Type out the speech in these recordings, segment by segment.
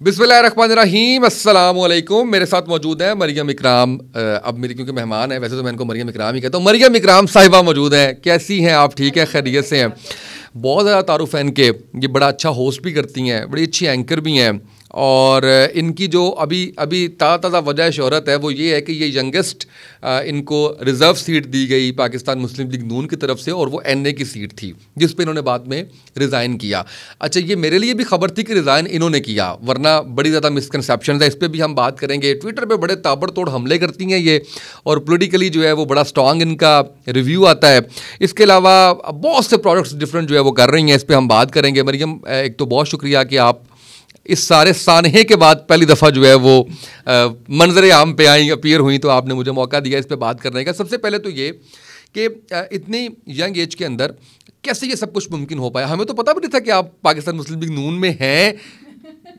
बिस्मिल्लाहिर्रहमानिर्रहीम, अस्सलामुअलैकुम। मेरे साथ मौजूद है मरियम इकराम। अब मेरी क्योंकि मेहमान है, वैसे तो मैं इनको मरियम इकराम ही कहता हूँ। मरियम इकराम साहिबा मौजूद हैं। कैसी हैं आप? ठीक है, खैरियत से हैं? बहुत ज़्यादा तारुफ है इनके। ये बड़ा अच्छा होस्ट भी करती हैं, बड़ी अच्छी एंकर भी हैं। और इनकी जो अभी ताज़ा वजह शोहरत है वो ये है कि ये यंगेस्ट इनको रिज़र्व सीट दी गई पाकिस्तान मुस्लिम लीग नून की तरफ से, और वो NA की सीट थी जिस पे इन्होंने बाद में रिज़ाइन किया। अच्छा, ये मेरे लिए भी खबर थी कि रिज़ाइन इन्होंने किया, वरना बड़ी ज़्यादा मिसकंसेप्शन है। इस पर भी हम बात करेंगे। ट्विटर पे बड़े ताबड़तोड़ हमले करती हैं ये, और पोलिटिकली जो है वो बड़ा स्ट्रॉन्ग इनका रिव्यू आता है। इसके अलावा बहुत से प्रोडक्ट्स डिफरेंट जो है वो कर रही हैं, इस पर हम बात करेंगे। मरियम, एक तो बहुत शुक्रिया कि आप इस सारे सानहे के बाद पहली दफ़ा जो है वो मंजर आम पे आई, अपीयर हुई, तो आपने मुझे मौका दिया इस पे बात करने का। सबसे पहले तो ये कि इतनी यंग एज के अंदर कैसे ये सब कुछ मुमकिन हो पाया? हमें तो पता भी नहीं था कि आप पाकिस्तान मुस्लिम लीग नून में हैं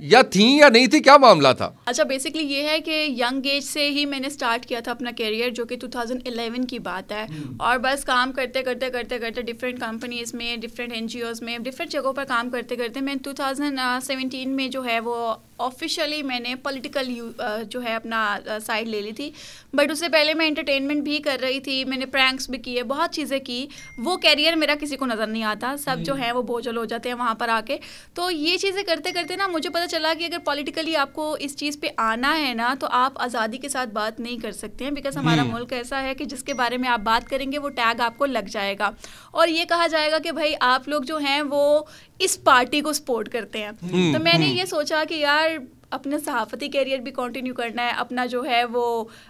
या थी या नहीं थी, क्या मामला था? अच्छा, बेसिकली ये है कि यंग एज से ही मैंने स्टार्ट किया था अपना करियर, जो कि 2011 की बात है। और बस काम करते करते डिफरेंट कंपनीज में, डिफरेंट NGOs में, डिफरेंट जगहों पर काम करते करते मैं 2017 में जो है वो ऑफिशियली मैंने पॉलिटिकल जो है अपना साइड ले ली थी। बट उससे पहले मैं एंटरटेनमेंट भी कर रही थी, मैंने प्रैंक्स भी किए, बहुत चीज़ें की। वो कैरियर मेरा किसी को नज़र नहीं आता, सब जो है वो बोझल हो जाते हैं वहाँ पर आके। तो ये चीज़ें करते करते ना मुझे पता चला कि अगर पॉलिटिकली आपको इस चीज़ पे आना है ना, तो आप आज़ादी के साथ बात नहीं कर सकते हैं। बिकॉज हमारा मुल्क ऐसा है कि जिसके बारे में आप बात करेंगे वो टैग आपको लग जाएगा, और ये कहा जाएगा कि भाई आप लोग जो हैं वो इस पार्टी को सपोर्ट करते हैं। तो मैंने ये सोचा कि यार अपने सहाफ़ती कैरियर भी कंटिन्यू करना है, अपना जो है वो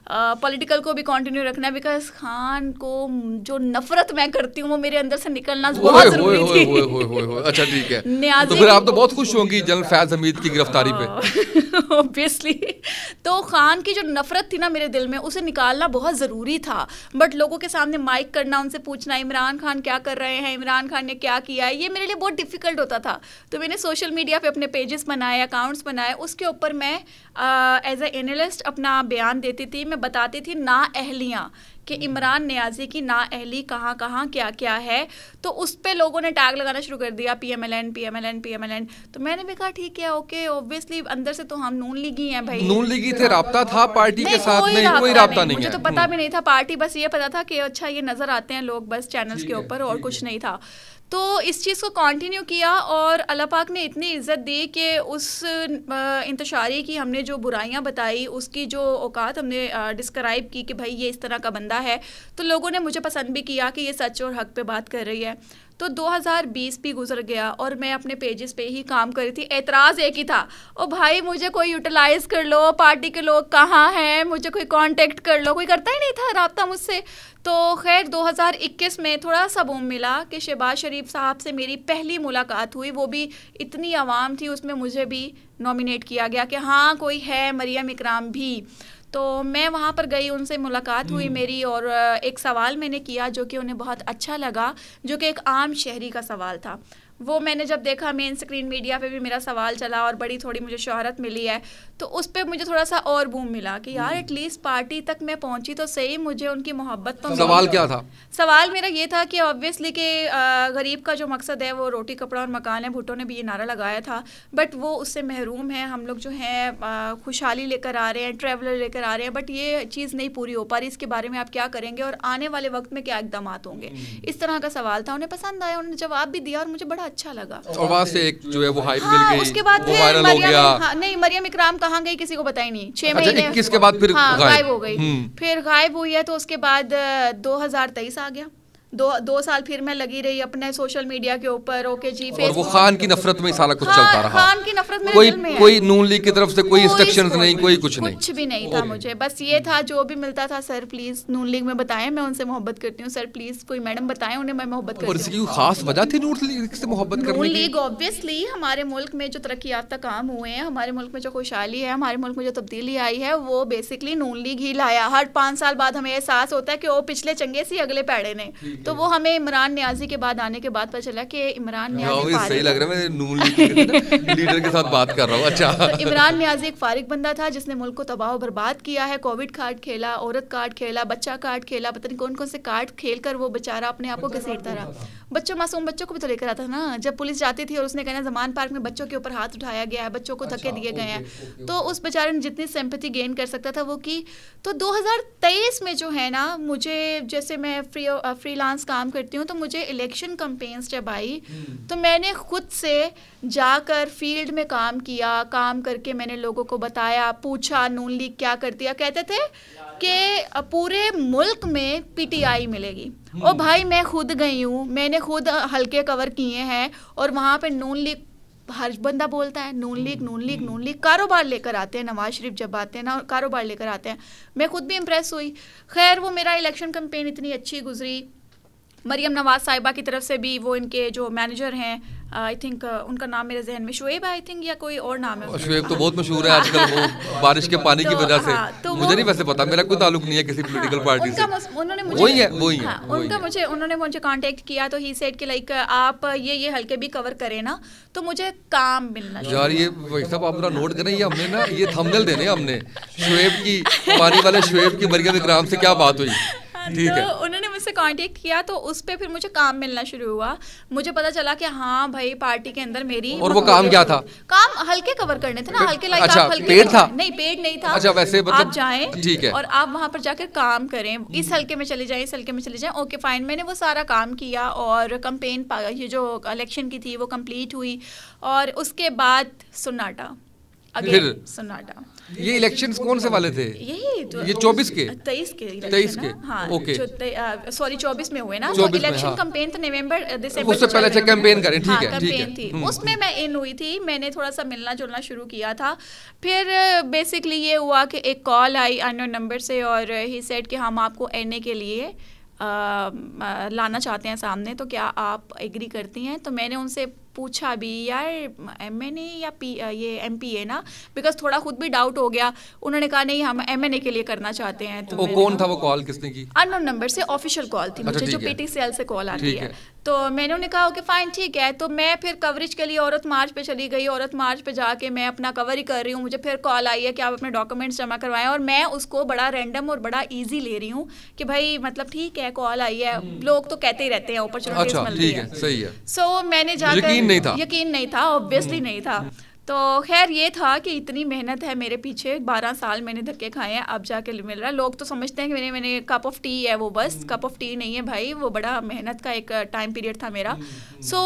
पॉलिटिकल को भी कंटिन्यू रखना है। बिकॉज खान को जो नफरत मैं करती हूँ वो मेरे अंदर से निकलना बहुत ज़रूरी थी। अच्छा, ठीक है। तो फिर आप तो बहुत खुश होंगी जनरल फैज़ हमीद की गिरफ्तारी पे। ऑब्वियसली। तो खान की जो नफरत थी ना मेरे दिल में, उसे निकालना बहुत ज़रूरी था। बट लोगों के सामने माइक करना, उनसे पूछना इमरान खान क्या कर रहे हैं, इमरान खान ने क्या किया है, ये मेरे लिए बहुत डिफ़िकल्ट होता था। तो मैंने सोशल मीडिया पे अपने पेजेस बनाए, अकाउंट्स बनाए, उसके ऊपर मैं एज ए एनालिस्ट अपना बयान देती थी। मैं बताती थी नाअहलियाँ कि इमरान नियाज़ी की नाअहली कहाँ कहाँ क्या क्या है। तो उस पे लोगों ने टैग लगाना शुरू कर दिया, PMLN। तो मैंने भी कहा ठीक है, ओके, ऑब्वियसली अंदर से तो हम नून लीगी हैं भाई। नून लीगी थे, राब्ता था पार्टी के साथ? नहीं, कोई राब्ता नहीं। मुझे तो पता भी नहीं था पार्टी, बस ये पता था कि अच्छा ये नज़र आते हैं लोग बस चैनल्स के ऊपर, और कुछ नहीं था। तो इस चीज़ को कंटिन्यू किया, और अल्लाह पाक ने इतनी इज़्ज़त दी कि उस इंतशारी की हमने जो बुराइयां बताई, उसकी जो औकात हमने डिस्क्राइब की कि भाई ये इस तरह का बंदा है, तो लोगों ने मुझे पसंद भी किया कि ये सच और हक पे बात कर रही है। तो 2020 भी गुजर गया और मैं अपने पेजेस पे ही काम कर रही थी। एतराज़ एक ही था, ओ भाई मुझे कोई यूटिलाइज़ कर लो, पार्टी के लोग कहाँ हैं, मुझे कोई कांटेक्ट कर लो। कोई करता ही नहीं था रब्ता मुझसे। तो खैर 2021 में थोड़ा सा बूम मिला कि शहबाज शरीफ साहब से मेरी पहली मुलाकात हुई। वो भी इतनी आवाम थी, उसमें मुझे भी नॉमिनेट किया गया कि हाँ कोई है, मरियम इकराम भी। तो मैं वहाँ पर गई, उनसे मुलाकात हुई मेरी, और एक सवाल मैंने किया जो कि उन्हें बहुत अच्छा लगा, जो कि एक आम शहरी का सवाल था। वो मैंने जब देखा, मेन स्क्रीन मीडिया पे भी मेरा सवाल चला और बड़ी थोड़ी मुझे शोहरत मिली है, तो उस पर मुझे थोड़ा सा और बूम मिला कि यार एटलीस्ट पार्टी तक मैं पहुंची तो सही, मुझे उनकी मोहब्बत तो। सवाल क्या था? सवाल मेरा ये था कि ऑब्वियसली कि गरीब का जो मकसद है वो रोटी कपड़ा और मकान है। भुट्टो ने भी ये नारा लगाया था, बट वो उससे महरूम है। हम लोग जो हैं खुशहाली लेकर आ रहे हैं, ट्रैवलर लेकर आ रहे हैं, बट ये चीज़ नहीं पूरी हो पा रही। इसके बारे में आप क्या करेंगे और आने वाले वक्त में क्या इकदाम होंगे? इस तरह का सवाल था। उन्हें पसंद आया, उन्होंने जवाब भी दिया और मुझे बड़ा अच्छा लगा। और वहाँ से एक जो है वो हाइप मिल गई, उसके बाद वो वायरल हो गया। नहीं, मरियम इकराम कहाँ गई किसी को पता ही नहीं। 6 महीने 21 के बाद फिर गायब हो गई। फिर गायब हुई है, तो उसके बाद 2023 आ गया। 2 साल फिर मैं लगी रही अपने सोशल मीडिया के ऊपर। ओके जी, और वो खान की नफरत में सारा कुछ चलता रहा। खान की नफरत मेरे दिल में है। कोई नून लीग की तरफ से कोई इंस्ट्रक्शंस नहीं, कोई कुछ भी नहीं था मुझे। बस ये था, जो भी मिलता था, सर प्लीज नून लीग में बताएं, मैं उनसे मोहब्बत करती हूँ, सर प्लीज कोई मैडम बताएं उन्हें, मैं मोहब्बत करती हूँ। और इसकी खास वजह थी नून लीग से मोहब्बत करने की? नून लीग ऑब्वियसली हमारे मुल्क में जो तरक्की याफ्ता काम हुए हैं, हमारे मुल्क में जो खुशहाली है, हमारे मुल्क में जो तब्दीली आई है, वो बेसिकली नून लीग ही लाया। हर 5 साल बाद हमें एहसास होता है कि वो पिछले चंगे सी अगले पैड़े ने। तो वो हमें इमरान न्याजी के बाद आने के बाद पता चला कि इमरान न्याजी सही लग रहा है, मैं नून लीडर के साथ बात कर रहा हूँ। अच्छा, तो इमरान न्याजी एक फारिग बंदा था जिसने मुल्क को तबाह बर्बाद किया है। कोविड कार्ड खेला, औरत कार्ड खेला, बच्चा कार्ड खेला, पता नहीं कौन कौन से कार्ड खेल कर वो बेचारा अपने आप को घसीटता रहा। बच्चों, मासूम बच्चों को भी तो लेकर आता था ना। जब पुलिस जाती थी और उसने कहना जमान पार्क में बच्चों के ऊपर हाथ उठाया गया है, बच्चों को धक्के दिए गए हैं, तो उस बेचारे ने जितनी सिंपैथी गेन कर सकता था वो की। तो 2023 में जो है ना, मुझे जैसे मैं फ्रीलांस काम करती हूँ, तो मुझे इलेक्शन कैंपेन्स जब आई तो मैंने खुद से जाकर फील्ड में काम किया। काम करके मैंने लोगों को बताया, पूछा नून लीग क्या करती है। कहते थे कि पूरे मुल्क में पीटीआई मिलेगी। और भाई मैं खुद गई हूँ, मैंने खुद हल्के कवर किए हैं और वहाँ पे नून लीग हर बंदा बोलता है नून लीग नून लीग नून लीग। कारोबार लेकर आते हैं, नवाज शरीफ जब आते हैं ना कारोबार लेकर आते हैं। मैं खुद भी इम्प्रेस हुई। खैर वो मेरा इलेक्शन कैंपेन इतनी अच्छी गुजरी। मरियम नवाज साहिबा की तरफ से भी, वो इनके जो मैनेजर हैं, आई थिंक उनका नाम मेरे जहन में शुएब है, आई थिंक, या कोई और नाम है। शुएब तो बहुत मशहूर है आजकल, वो बारिश के पानी की वजह से। तो मुझे नहीं वैसे पता, मेरा कोई ताल्लुक नहीं है किसी पॉलिटिकल पार्टी से। उन्होंने मुझे कांटेक्ट किया तो ही सेड कि लाइक आप ये हल्के भी कवर करें ना तो मुझे काम मिलना यार। ये सब आप नोट करें, ये हमने ना ये थंबनेल देने हमने शुएब की, पानी वाले शुएब की मरियम इकराम से क्या बात हुई। तो उन्होंने मुझसे कांटेक्ट किया तो उस पे फिर मुझे काम मिलना शुरू हुआ। मुझे पता चला कि हाँ भाई पार्टी के अंदर मेरी। और वो काम क्या था? काम हल्के कवर करने थे ना, हल्के लाइक। अच्छा, आप हल्के पेड था? नहीं, पेड नहीं था। अच्छा, वैसे मतलब आप जाएं, ठीक है, और आप वहाँ पर जाकर काम करें, इस हल्के में चले जाएं, इस हल्के में चले जाएं। ओके फाइन, मैंने वो सारा काम किया और कैंपेन ये जो इलेक्शन की थी वो कंप्लीट हुई। और उसके बाद सन्नाटा, अगेन सन्नाटा। ये इलेक्शंस कौन से वाले थे? यही तो ये 24 के 23 के हाँ, ओके, सॉरी 24 में हुए ना। तो इलेक्शन कैंपेन तो नवंबर दिसंबर उससे पहले कैंपेन करें, ठीक है, कैंपेन थी। उसमें मैं इन हुई थी, मैंने थोड़ा सा मिलना जुलना शुरू किया था। फिर बेसिकली ये हुआ कि एक कॉल आई अननोन नंबर से और ही सेड कि हम आपको एनए के लिए लाना चाहते हैं सामने, तो क्या आप एग्री करती हैं? तो मैंने उनसे पूछा भी, यार एमएनए या ये एमपीए ना, बिकॉज थोड़ा खुद भी डाउट हो गया। उन्होंने कहा नहीं हम एमएनए के लिए करना चाहते हैं। तो वो कौन था? वो कॉल किसने की? अननोन नंबर से ऑफिशियल कॉल थी मुझे, जो पीटीसीएल से कॉल आती है। तो मैंने उन्हें कहा ओके फाइन ठीक है। तो मैं फिर कवरेज के लिए औरत मार्च पे चली गई। औरत मार्च पे जाके मैं अपना कवर ही कर रही हूँ। मुझे फिर कॉल आई है कि आप अपने डॉक्यूमेंट्स जमा करवाएं, और मैं उसको बड़ा रैंडम और बड़ा ईजी ले रही हूँ कि भाई मतलब ठीक है कॉल आई है, लोग तो कहते ही रहते हैं अपॉर्चुनिटीज मिल रही है। सही है। सो मैंने जाकर, यकीन नहीं था ऑब्वियसली नहीं था। तो खैर ये था कि इतनी मेहनत है मेरे पीछे, 12 साल मैंने धक्के खाए हैं, अब जाके मिल रहा है। लोग तो समझते हैं कि मैंने कप ऑफ टी है, वो बस कप ऑफ टी नहीं है भाई, वो बड़ा मेहनत का एक टाइम पीरियड था मेरा। सो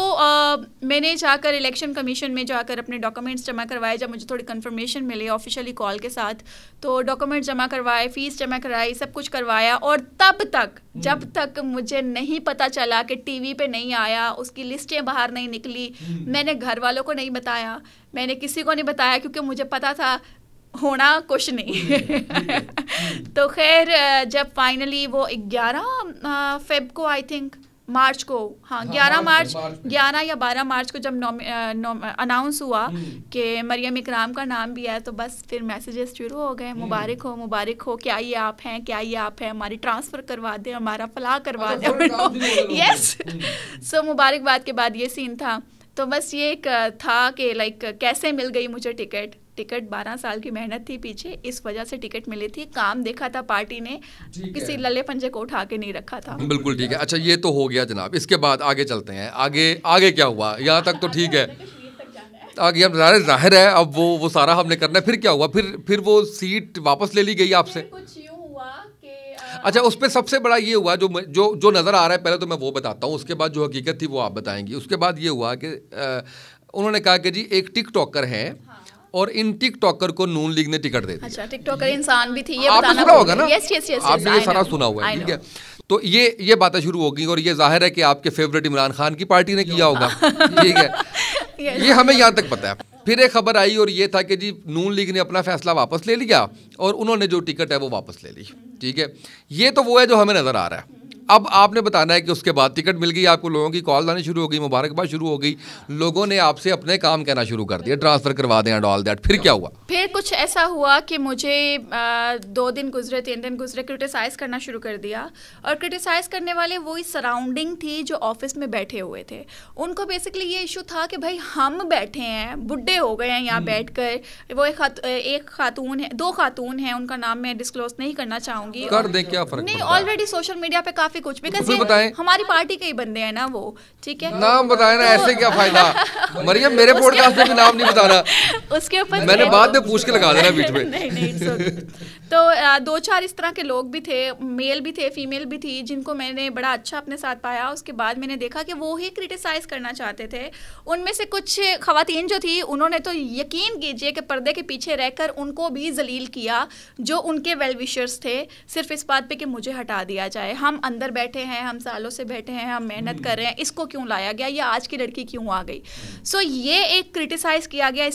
मैंने जाकर इलेक्शन कमीशन में जाकर अपने डॉक्यूमेंट्स जमा करवाए। जब मुझे थोड़ी कंफर्मेशन मिली ऑफिशियली कॉल के साथ, तो डॉक्यूमेंट्स जमा करवाए, फ़ीस जमा कराई, सब कुछ करवाया। और तब तक जब तक मुझे नहीं पता चला कि टीवी पे नहीं आया, उसकी लिस्टें बाहर नहीं निकली, मैंने घर वालों को नहीं बताया, मैंने किसी को नहीं बताया, क्योंकि मुझे पता था होना कुछ नहीं। तो खैर जब फाइनली वो 11 फेब को आई थिंक मार्च को, हाँ 11 या 12 मार्च को जब अनाउंस हुआ कि मरियम इकराम का नाम भी है, तो बस फिर मैसेजेस शुरू हो गए, मुबारक हो मुबारक हो, क्या ये आप हैं, क्या ये आप हैं, हमारी ट्रांसफ़र करवा दें, हमारा फलाह करवा दें। यस, सो मुबारकबाद के बाद ये सीन था। तो बस ये एक था कि लाइक कैसे मिल गई मुझे टिकट। 12 साल की मेहनत थी पीछे, इस वजह से टिकट मिली थी। काम देखा था पार्टी ने, किसी लल्ले पंजे को उठा के नहीं रखा था। बिल्कुल ठीक है। अच्छा ये तो हो गया जनाब, इसके बाद आगे चलते हैं। आगे क्या हुआ? यहाँ तक तो ठीक है, आगे अब जाहिर है अब वो सारा हमने करना है। फिर क्या हुआ? फिर वो सीट वापस ले ली गई आपसे? अच्छा, उस पर सबसे बड़ा ये हुआ जो नज़र आ रहा है, पहले तो मैं वो बताता हूँ, उसके बाद जो हकीकत थी वो आप बताएंगी। उसके बाद ये हुआ कि उन्होंने कहा कि जी एक टिकटॉकर है और इन टिकटॉकर को नून लीग ने टिकट दे दी। अच्छा, टिकटॉकर इंसान भी थी, ये आपने सुना होगा ना? यस, आपने ये सारा सुना हुआ है, ठीक है। तो ये बातें शुरू हो गई और ये जाहिर है कि आपके फेवरेट इमरान खान की पार्टी ने किया होगा, ठीक है। ये हमें यहाँ तक पता है। फिर एक खबर आई और ये था कि जी नून लीग ने अपना फैसला वापस ले लिया और उन्होंने जो टिकट है वो वापस ले ली, ठीक है। ये तो वो है जो हमें नज़र आ रहा है। अब आपने बताना है कि उसके बाद टिकट मिल गई, आपको लोगों की कॉल आनी शुरू हो गई, मुबारकबाद शुरू हो गई, लोगों ने आपसे अपने काम कहना शुरू कर दिया, ट्रांसफ़र करवा दें एंड ऑल दैट, फिर क्या हुआ? फिर कुछ ऐसा हुआ कि मुझे 2 दिन गुजरे, 3 दिन गुजरे, क्रिटिसाइज़ करना शुरू कर दिया। और क्रिटिसाइज़ करने वाले वही सराउंडिंग थी जो ऑफिस में बैठे हुए थे। उनको बेसिकली ये इशू था कि भाई हम बैठे हैं, बुढ़े हो गए हैं यहाँ बैठ कर। वो एक खातून है, 2 खातून हैं, उनका नाम मैं डिस्क्लोज नहीं करना चाहूँगी। कर दें, क्या फर्क नहीं, पड़ता है? ऑलरेडी सोशल मीडिया पे काफ़ी कुछ, बिकॉज बताएं, हमारी पार्टी के ही बंदे हैं ना वो, ठीक है, नाम बताए ना, ऐसे क्या फायदा? मरियम, मेरे पॉडकास्ट में भी नाम नहीं बताना, उसके ऊपर मैंने बाद में पूछ के लगा देना बीच में। नहीं, तो 2-4 इस तरह के लोग भी थे, मेल भी थे, फीमेल भी थी, जिनको मैंने बड़ा अच्छा अपने साथ पाया। उसके बाद मैंने देखा कि वो ही क्रिटिसाइज करना चाहते थे। उनमें से कुछ खवातीन जो थी, उन्होंने तो यकीन कीजिए कि पर्दे के पीछे रहकर उनको भी जलील किया, जो उनके वेल विशर्स थे, सिर्फ इस बात पे कि मुझे हटा दिया जाए। हम अंदर बैठे हैं, हम सालों से बैठे हैं, हम मेहनत कर रहे हैं, इसको क्यों लाया गया, ये आज की लड़की क्यों आ गई? सो ये एक क्रिटिसाइज किया गया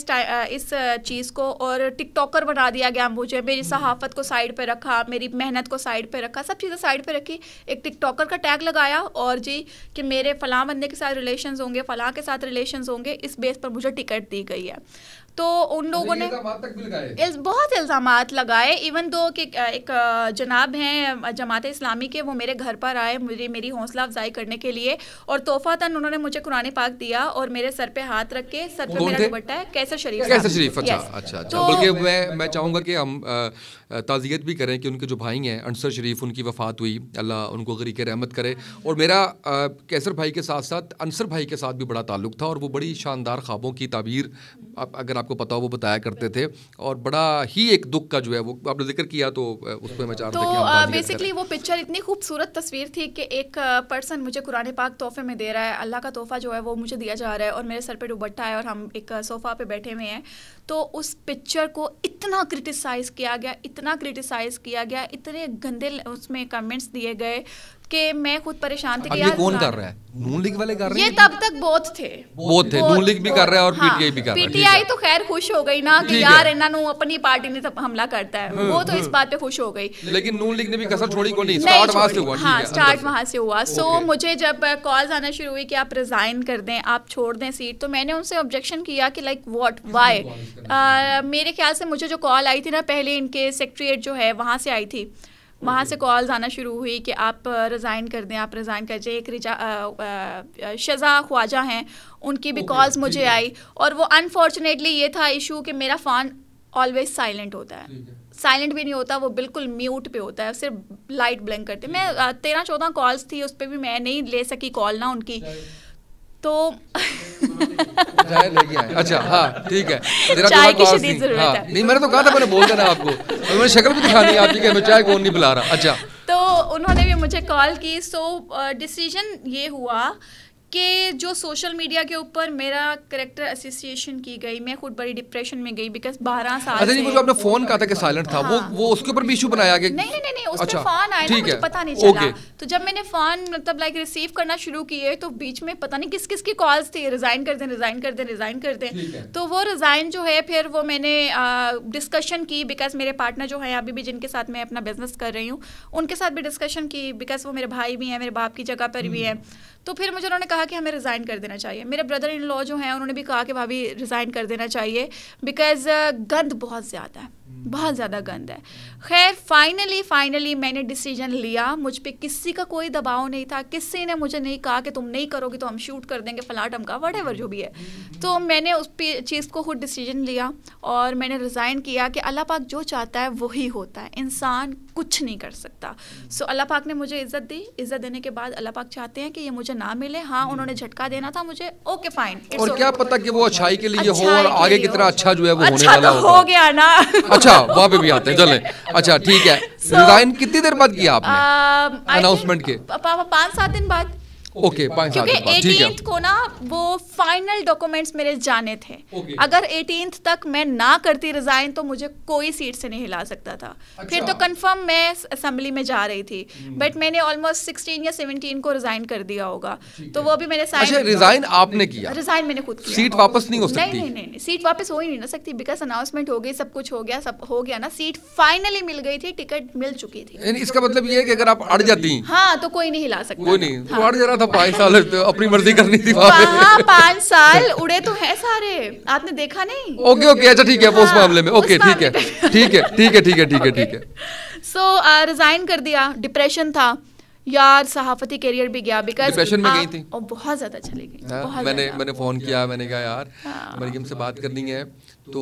इस चीज़ को, और टिकटॉकर बना दिया गया मुझे। मेरी सहाफ़त को साइड पे रखा, मेरी मेहनत को साइड पे रखा, सब चीज़ें साइड पे रखी, एक टिकटॉकर का टैग लगाया, और जी कि मेरे फ़लाँ बंदे के साथ रिलेशंस होंगे, फ़लाँ के साथ रिलेशंस होंगे, इस बेस पर मुझे टिकट दी गई है। तो उन लोगों ने बहुत इल्ज़ामात लगाए। इवन दो कि एक जनाब हैं जमात इस्लामी के, वो मेरे घर पर आए मेरी हौसला अफजाई करने के लिए, और तोहफ़ातन उन्होंने मुझे कुरान पाक दिया और मेरे सर पे हाथ रख के, सर पे मेरा दुपट्टा है, कैसर शरीफ। अच्छा। बल्कि मैं चाहूँगा कि हम ताज़ियत भी करें कि उनके जो भाई हैं अंसर शरीफ, उनकी वफ़ात हुई, अल्लाह उनको गरीक रहमत करे। और मेरा कैसर भाई के साथ साथ अंसर भाई के साथ भी बड़ा ताल्लुक़ था, और वो बड़ी शानदार ख्वाबों की ताबीर, अगर आपको पता हो, वो बताया करते थे, और बड़ा ही एक दुख का जो है वो आपने जिक्र किया, तो उस पर मैं चाह रहा था कि हम बेसिकली वो पिक्चर इतनी खूबसूरत तस्वीर थी कि एक पर्सन मुझे कुरान पाक तोहफे में दे रहा है, अल्लाह का तोहफा जो है वो मुझे दिया जा रहा है, और मेरे सर पे दुपट्टा है, और हम एक सोफ़ा पे बैठे हुए हैं। तो उस पिक्चर को इतना क्रिटिसाइज़ किया गया, इतने गंदे उसमें कमेंट्स दिए गए कि मैं खुद परेशान थी कि यार कौन कर रहा है? नून लीग वाले कर रहे हैं? ये तब तक बहुत थे, नून लीग भी कर रहा है और पीटीआई भी कर रहा है। पीटीआई तो खैर खुश हो गई ना कि यार इन्होंने अपनी पार्टी ने तब हमला करता है, वो तो इस बात पे खुश हो गई। लेकिन नून लीग ने भी कसर छोड़ी को नहीं, स्टार्ट वहां से हुआ। हाँ, स्टार्ट वहां से हुआ। सो मुझे जब कॉल्स आना शुरू हुई कि आप रिजाइन कर दें, आप छोड़ दें सीट, तो मैंने उनसे ऑब्जेक्शन किया कि लाइक व्हाट, वाई। मेरे ख्याल से मुझे जो कॉल आई थी ना, पहले इनके सेक्रेटरीट जो है वहाँ से आई थी, वहाँ से कॉल्स आना शुरू हुई कि आप रिज़ाइन कर दें, आप रिज़ाइन कर जाइए। एक शज़ा ख्वाजा हैं, उनकी भी कॉल्स मुझे आई, और वो अनफॉर्चुनेटली ये था इशू कि मेरा फ़ोन ऑलवेज साइलेंट होता है, साइलेंट भी नहीं होता, वो बिल्कुल म्यूट पे होता है, सिर्फ लाइट ब्लिंक करती है। मैं 13-14 कॉल्स थी, उस पर भी मैं नहीं ले सकी कॉल ना उनकी, तो अच्छा हाँ ठीक है, चाय की शदीद ज़रूरत है। नहीं, मैंने तो कहा था, मैंने बोल देना आपको, मैंने शक्ल भी दिखानी आपकी कि मैं चाय कौन नहीं पिला रहा। अच्छा, तो उन्होंने भी मुझे कॉल की। सो डिसीजन ये हुआ कि जो सोशल मीडिया के ऊपर मेरा कैरेक्टर एसोसिएशन की गई, मैं खुद बड़ी डिप्रेशन में गई, बिकॉज 12 साल अच्छा, नहीं, मुझे आपने फोन कहा था कि साइलेंट था, हाँ, वो उसके ऊपर भी इशू बनाया कि नहीं उसमें अच्छा, फोन आया ना, मुझे पता नहीं चला। तो जब मैंने फोन मतलब लाइक रिसीव करना शुरू किए, तो बीच में पता नहीं किस किस की कॉल्स थी, रिजाइन कर दें। तो वो रिजाइन जो है, फिर वो मैंने डिस्कशन की, बिकॉज मेरे पार्टनर जो है अभी भी, जिनके साथ मैं अपना बिजनेस कर रही हूँ, उनके साथ भी डिस्कशन की, बिकॉज वो मेरे भाई भी हैं, मेरे बाप की जगह पर भी हैं। तो फिर मुझे उन्होंने कहा कि हमें रिज़ाइन कर देना चाहिए। मेरे ब्रदर इन लॉ जो हैं, उन्होंने भी कहा कि भाभी रिज़ाइन कर देना चाहिए, बिकॉज गंद बहुत ज़्यादा है, बहुत ज़्यादा गंद है। खैर फाइनली मैंने डिसीजन लिया, मुझ पे किसी का कोई दबाव नहीं था, किसी ने मुझे नहीं कहा कि तुम नहीं करोगी तो हम शूट कर देंगे, फलां ढमका, व्हाटएवर जो भी है। तो मैंने उस चीज़ को खुद डिसीजन लिया और मैंने रिज़ाइन किया कि अल्लाह पाक जो चाहता है वही होता है, इंसान कुछ नहीं कर सकता। सो अल्लाह पाक ने मुझे इज़्ज़त दी, इज़्ज़त देने के बाद अल्लाह पाक चाहते हैं कि ये मुझे ना मिले। हाँ, उन्होंने झटका देना था मुझे, ओके फाइन। और क्या पता कि वो अच्छाई के लिए हो और आगे कितना अच्छा जो है वो होने वाला हो गया ना। अच्छा, वहाँ पे भी आते हैं, चलें। अच्छा ठीक है, रिजाइन कितनी देर बाद किया आपने अनाउंसमेंट के? 5-7 दिन बाद। ओके 5 साल क्योंकि के बाद, ठीक है। 18th को ना वो फाइनल डॉक्यूमेंट्स मेरे जाने थे। Okay. अगर 18th तक मैं ना करती रिजाइन तो मुझे कोई सीट से नहीं हिला सकता था। फिर तो कंफर्म मैं असेंबली में जा रही थी, बट मैंने ऑलमोस्ट 16 या 17 को रिजाइन कर दिया होगा। तो वो भी मैंने अच्छा, रिजाइन आपने किया? रिजाइन मैंने खुद किया। सीट वापस नहीं हो सकती? नहीं, सीट वापस हो ही नहीं ना सकती, बिकॉज अनाउंसमेंट हो गई, सब कुछ हो गया, सब हो गया ना, सीट फाइनली मिल गई थी, टिकट मिल चुकी थी। इसका मतलब ये है कि अगर आप अड़ जाती, हाँ, तो कोई नहीं हिला सकता। कोई नहीं, तो अड़ जा रहा था 5 साल, तो अपनी मर्जी करनी थी वहाँ पे। 5 साल उड़े तो है सारे, आपने देखा नहीं? ओके, अच्छा ठीक है, वो उस मामले में ओके, ठीक है। सो रिजाइन कर दिया, डिप्रेशन था यार, सहाफती करियर भी गया, बिकॉज डिप्रेशन में गई थी और बहुत ज्यादा चली गई। मैंने फोन किया, मैंने कहा यार मरियम से बात करनी है, तो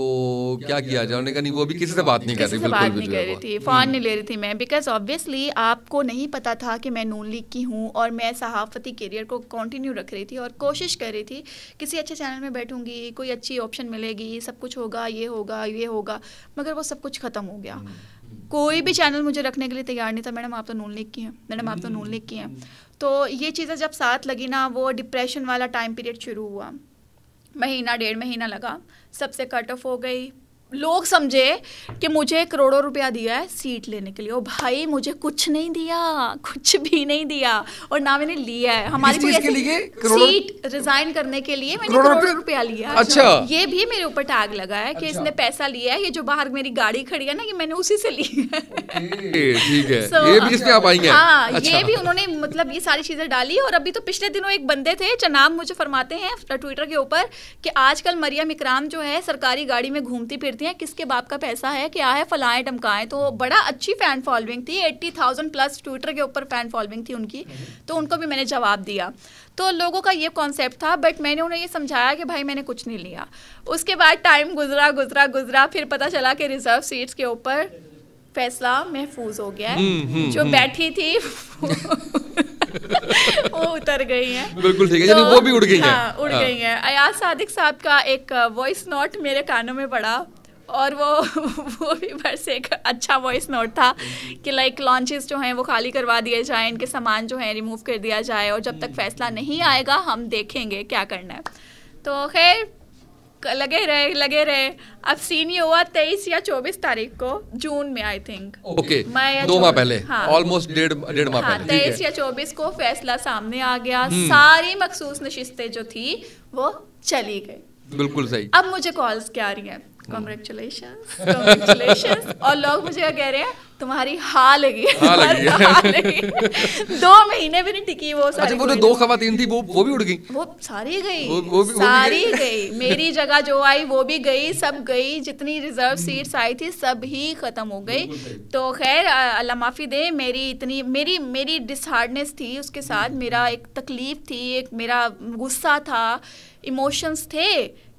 क्या किया जाए? उन्होंने कहा नहीं, वो भी किसी से बात नहीं कर रही, बिल्कुल भी नहीं कर रही थी, फोन नहीं ले रही थी मैं, बिकॉज ऑब्वियसली आपको नहीं पता था कि मैं नून लीग की हूँ और मैं सहाफती करियर को कंटिन्यू रख रही थी और कोशिश कर रही थी किसी अच्छे चैनल में बैठूंगी, कोई अच्छी ऑप्शन मिलेगी, सब कुछ होगा, ये होगा, मगर वो सब कुछ खत्म हो गया। कोई भी चैनल मुझे रखने के लिए तैयार नहीं था। मैडम आप तो नून लीग की हैं, मैडम आप तो नून लीग की हैं। तो ये चीज़ें जब साथ लगी ना, वो डिप्रेशन वाला टाइम पीरियड शुरू हुआ, महीना 1.5 महीना लगा, सबसे कट ऑफ हो गई। लोग समझे कि मुझे करोड़ों रुपया दिया है सीट लेने के लिए। ओ भाई, मुझे कुछ नहीं दिया, कुछ भी नहीं दिया, और ना मैंने लिया है। हमारी कोई सीट रिजाइन करने के लिए मैंने करोड़ों रुपया लिया। अच्छा, ये भी मेरे ऊपर टैग लगा है कि इसने पैसा लिया है, ये जो बाहर मेरी गाड़ी खड़ी है ना, ये मैंने उसी से ली है। ठीक है, ये भी इसमें आप आएंगे। हाँ, ये भी उन्होंने मतलब ये सारी चीजें डाली। और अभी तो पिछले दिनों एक बंदे थे, जनाब मुझे फरमाते हैं ट्विटर के ऊपर कि आजकल मरियम इकराम जो है सरकारी गाड़ी में घूमती फिरती है, किसके बाप का पैसा है, क्या है, फलाएं टमकाएं। तो बड़ा अच्छी फैन फॉलोइंग थी, 80,000 प्लस ट्विटर के ऊपर फैन फॉलोइंग थी उनकी। तो उनको भी मैंने जवाब दिया। तो लोगों का ये कॉन्सेप्ट था, बट मैंने उन्हें ये समझाया कि भाई मैंने कुछ नहीं लिया। उसके बाद टाइम गुजरा, फिर पता चला कि रिजर्व सीट्स के ऊपर फैसला महफूज हो गया है। जो बैठी थी वो उतर गई है। बिल्कुल ठीक है, यानी वो भी उड़ गई हैं। हाँ, उड़ गई हैं। अयाज सादिक साहब का एक वॉइस नोट मेरे कानों में पड़ा, और वो भी बस एक अच्छा वॉइस नोट था कि लाइक लॉन्चेस जो हैं वो खाली करवा दिए जाएं, इनके सामान जो हैं रिमूव कर दिया जाए, और जब तक फैसला नहीं आएगा हम देखेंगे क्या करना है। तो खैर लगे रहे। अब सीन ये हुआ 23 या 24 तारीख को जून में, आई थिंक। ओके, 2 माह पहले, ऑलमोस्ट डेढ़ माह पहले। 23 या 24 को फैसला सामने आ गया। सारी मखसूस नशिस्तें जो थी वो चली गई। बिल्कुल सही। अब मुझे कॉल्स क्या आ रही हैं, कांग्रेचुलेशंस, और लोग मुझे क्या कह रहे हैं, तुम्हारी हाल लगी। 2 महीने भी नहीं टिकी वो सारी। अच्छा, वो जो 2 खवातीन थी वो भी उड़ गई, वो सारी गई, सारी गई। मेरी जगह जो आई वो भी गई, सब गई। जितनी रिजर्व सीट्स आई थी सब ही खत्म हो गई। तो खैर अल्लाह माफी दे, मेरी डिसहार्डनेस थी उसके साथ, मेरा एक तकलीफ थी, एक मेरा गुस्सा था, इमोशंस थे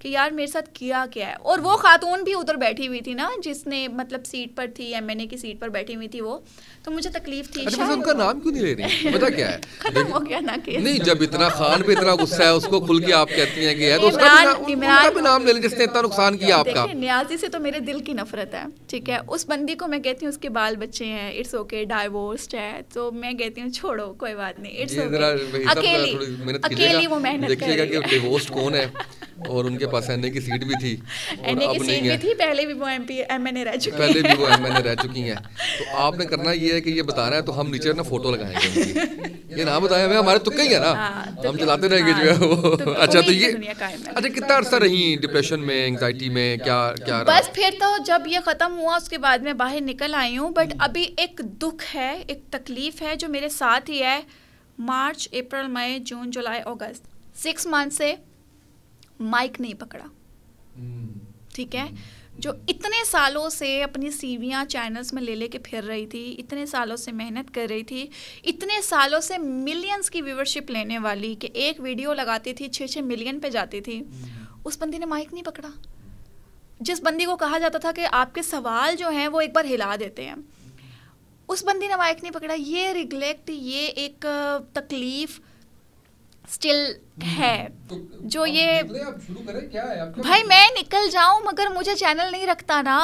कि यार मेरे साथ किया क्या है। और वो खातून भी उधर बैठी हुई थी ना, जिसने मतलब सीट पर थी, एमएनए की सीट पर बैठी हुई थी वो, तो मुझे तकलीफ थी। अच्छा, उनका नाम क्यों नहीं ले रही? पता क्या है, खत्म हो गया ना केस। नहीं, जब इतना खान पे इतना गुस्सा है, उसको खुल के आप कहती हैं कि है, तो उसका भी नाम ले लें जिसने इतना नुकसान किया आपका। न्याजी से तो मेरे दिल की नफरत है, ठीक है। उस बंदी को मैं कहती हूँ उसके बाल बच्चे हैं, इट्स ओके, डाइवोर्स्ड है, तो मैं कहती हूँ छोड़ो, कोई बात नहीं, इट्स ओके। अकेली वो मेहनत देखिएगा कि डिवोर्स्ड कौन है, और उनके पास एनए की सीट भी थी, एनए की सीट भी थी, पहले भी वो एमएनए रह चुकी हैं। तो आपने करना ये है कि ये बताना है, तो हम नीचे ना फोटो लगाएंगे उनकी। ये नाम बताया, हमारे तुक्के ही है ना, हम चलाते रहेंगे जो है वो। अच्छा, तो ये अच्छा कितना अर्सा रही डिप्रेशन में, एंजाइटी में, क्या बस फिर तो जब ये खत्म हुआ उसके बाद मैं बाहर निकल आई हूँ। बट अभी एक दुख है, एक तकलीफ है जो मेरे साथ ही है। मार्च, अप्रैल, मई, जून, जुलाई, अगस्त, 6 मंथ से माइक नहीं पकड़ा, ठीक है। जो इतने सालों से अपनी सीवियाँ चैनल्स में ले लेके फिर रही थी, इतने सालों से मेहनत कर रही थी, इतने सालों से मिलियंस की व्यूवरशिप लेने वाली, कि एक वीडियो लगाती थी 6-6 मिलियन पे जाती थी, उस बंदी ने माइक नहीं पकड़ा। जिस बंदी को कहा जाता था कि आपके सवाल जो हैं वो एक बार हिला देते हैं, उस बंदी ने माइक नहीं पकड़ा। ये रिग्लेक्ट, ये एक तकलीफ स्टिल है। तो जो ये आप शुरू करें, क्या है आपके? भाई मैं निकल जाऊं, मगर मुझे चैनल नहीं रखता ना,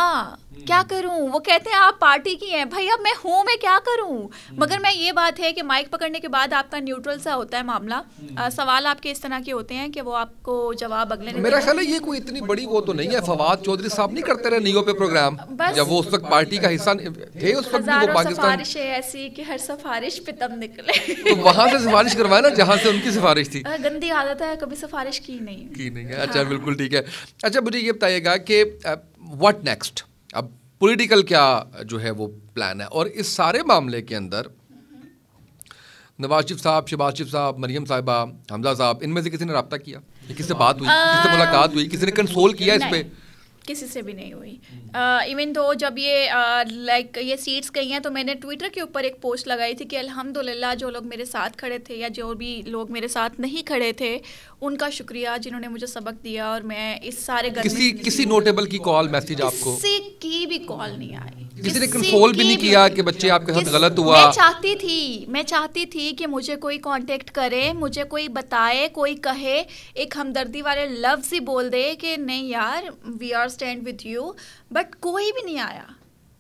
क्या करूं? वो कहते हैं आप पार्टी की हैं। भाई अब मैं हूं, मैं क्या करूं? मगर मैं ये बात है कि माइक पकड़ने के बाद आपका न्यूट्रल सा होता है मामला। सवाल आपके इस तरह के होते हैं कि वो आपको जवाब अगले ने मेरा ख्याल है ये कोई इतनी बड़ी वो तो नहीं है। फवाद चौधरी साहब नहीं करते रहे नियो पे प्रोग्राम, जब वो उस वक्त पार्टी का हिस्सा थे, उस वक्त भी वो पाकिस्तान सिफारिशें ऐसी कि हर सिफारिश पे तब निकले। तो वहां से सिफारिश करवाए ना जहां से उनकी सिफारिश थी। गंदी आदत है, कभी सिफारिश की नहीं है। अच्छा, बिल्कुल ठीक है। अच्छा, मुझे ये बताइएगा कि व्हाट नेक्स्ट, अब पॉलिटिकल क्या जो है वो प्लान है, और इस सारे मामले के अंदर नवाज शरीफ साहब, शहबाज शरीफ साहब, मरियम साहिबा, हमजा साहब, इनमें से किसी ने रब्ता किया, किससे बात हुई, किससे मुलाकात हुई, किसी ने कंसोल किया इस पे? किसी से भी नहीं हुई। इवन तो जब ये ये सीट्स गई हैं तो मैंने ट्विटर के ऊपर एक पोस्ट लगाई थी कि अल्हम्दुलिल्लाह जो लोग मेरे साथ खड़े थे या जो भी लोग मेरे साथ नहीं खड़े थे उनका शुक्रिया जिन्होंने मुझे सबक दिया, और मैं इस सारे किसी नोटेबल की कॉल मैसेज आपको? किसी की भी कॉल नहीं आई, किसी ने कंसोल भी नहीं किया कि बच्चे आपके साथ गलत हुआ? मैं चाहती थी कि मुझे कोई कांटेक्ट करे, मुझे कोई बताए, कोई कहे, एक हमदर्दी वाले लफ्ज़ ही बोल दे कि नहीं यार we are stand with you, but कोई भी नहीं आया,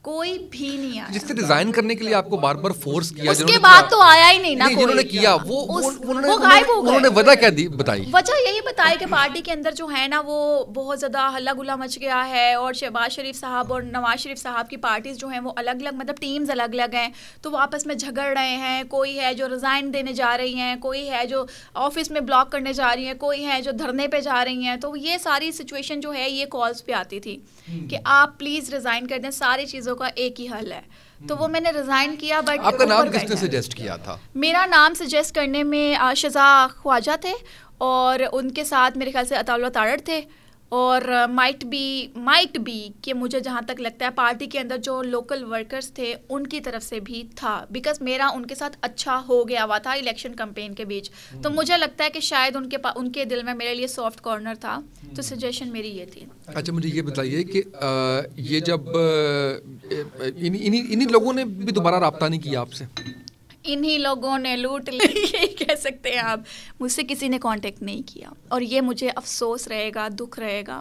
कोई भी नहीं आया। जिससे रिजाइन करने के लिए आपको बार बार फोर्स किया, उसके बाद तो आया ही नहीं ना कोई। जिन्होंने किया उन्होंने वजह क्या दी, बताई? वजह यही बताई कि पार्टी के अंदर जो है ना वो बहुत ज़्यादा हल्ला गुल्ला मच गया है, और शहबाज शरीफ साहब और नवाज शरीफ साहब की पार्टीज जो हैं वो अलग अलग, मतलब टीम्स अलग अलग हैं, तो वो आपस में झगड़ रहे हैं। कोई है जो रिज़ाइन देने जा रही हैं, कोई है जो ऑफिस में ब्लॉक करने जा रही हैं, कोई है जो धरने पे जा रही हैं। तो ये सारी सिचुएशन जो है ये कॉल्स पे आती थी कि आप प्लीज़ रिज़ाइन कर दें, सारी चीज़ों का एक ही हल है। तो वो मैंने रिजाइन किया। बट आपका नाम किसने सजेस्ट किया था? मेरा नाम सजेस्ट करने में शज़ा ख्वाजा थे, और उनके साथ मेरे ख्याल से अताउल्लाह तारड़ थे, और माइट बी कि मुझे जहाँ तक लगता है पार्टी के अंदर जो लोकल वर्कर्स थे उनकी तरफ से भी था, बिकॉज मेरा उनके साथ अच्छा हो गया हुआ था इलेक्शन कैंपेन के बीच। तो मुझे लगता है कि शायद उनके दिल में मेरे लिए सॉफ्ट कॉर्नर था, तो सजेशन मेरी ये थी। अच्छा, मुझे ये बताइए कि ये जब इन्हीं लोगों ने भी दोबारा रब्ता नहीं किया आपसे? इन्हीं लोगों ने लूट ली, यही कह सकते हैं आप। मुझसे किसी ने कांटेक्ट नहीं किया, और ये मुझे अफसोस रहेगा, दुख रहेगा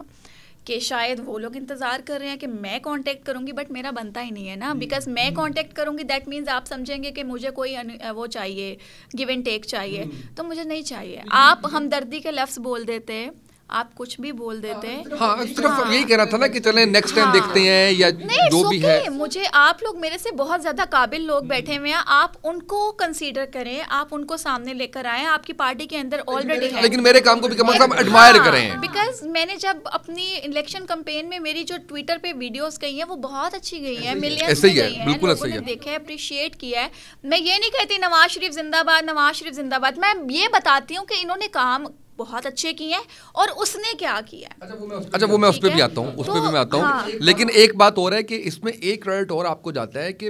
कि शायद वो लोग इंतज़ार कर रहे हैं कि मैं कांटेक्ट करूंगी, बट मेरा बनता ही नहीं है ना। बिकॉज मैं कांटेक्ट करूंगी दैट मीन्स आप समझेंगे कि मुझे कोई वो चाहिए, गिव एंड टेक चाहिए, तो मुझे नहीं चाहिए। आप हमदर्दी के लफ्ज़ बोल देते, आप कुछ भी बोल देते हैं। हाँ, सिर्फ यही कहना था ना कि चलें नेक्स्ट टाइम देखते हैं या जो भी है। मुझे आप लोग मेरे से बहुत ज़्यादा काबिल लोग बैठे हुए हैं, आप उनको कंसीडर करें, आप उनको सामने लेकर आएं, आपकी पार्टी के अंदर ऑलरेडी है। लेकिन मेरे काम को भी कम से कम एडमायर करें। बिकॉज मैंने जब अपनी इलेक्शन कैंपेन में मेरी जो ट्विटर पे वीडियोस गई हैं वो बहुत अच्छी गई हैं, मिलियंस में गई हैं, लोगों ने देखा है, अप्रिशिएट किया है। मैं ये नहीं कहती नवाज शरीफ जिंदाबाद, नवाज शरीफ जिंदाबाद, मैं ये बताती हूँ कि इन्होंने काम बहुत अच्छे किए हैं और उसने क्या किया। अच्छा, वो मैं उस पर भी आता हूँ, उस पर भी मैं आता हूँ। हाँ। लेकिन एक बात और है कि इसमें एक क्रेडिट और आपको जाता है कि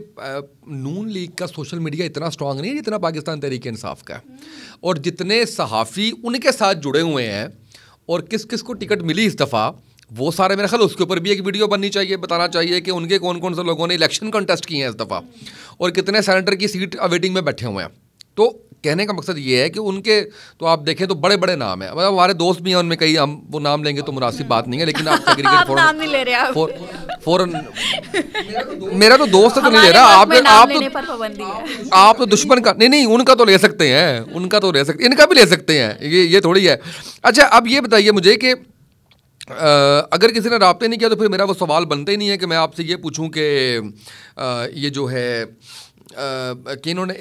नून लीग का सोशल मीडिया इतना स्ट्रांग नहीं है जितना पाकिस्तान तहरीक इंसाफ का है, और जितने सहाफ़ी उनके साथ जुड़े हुए हैं और किस किस को टिकट मिली इस दफ़ा, वो सारे मेरे ख्याल उसके ऊपर भी एक वीडियो बननी चाहिए, बताना चाहिए कि उनके कौन कौन से लोगों ने इलेक्शन कंटेस्ट किए हैं इस दफ़ा, और कितने सेनेटर की सीट अवेटिंग में बैठे हुए हैं। तो कहने का मकसद ये है कि उनके तो आप देखें तो बड़े बड़े नाम हैं, मतलब हमारे दोस्त भी हैं उनमें कई, हम वो नाम लेंगे तो मुनासिब बात नहीं है, लेकिन आप आप नाम नहीं ले रहे, फौरन मेरा तो दोस्त तो नहीं ले रहा, आप तो दुश्मन का नहीं, उनका तो ले सकते हैं, उनका तो ले सकते, इनका भी ले सकते हैं, ये थोड़ी है। अच्छा, अब ये बताइए मुझे कि अगर किसी ने राब्ते नहीं किया तो फिर मेरा वो सवाल बनता ही नहीं है कि मैं आपसे ये पूछूं कि ये जो है कि इन्होंने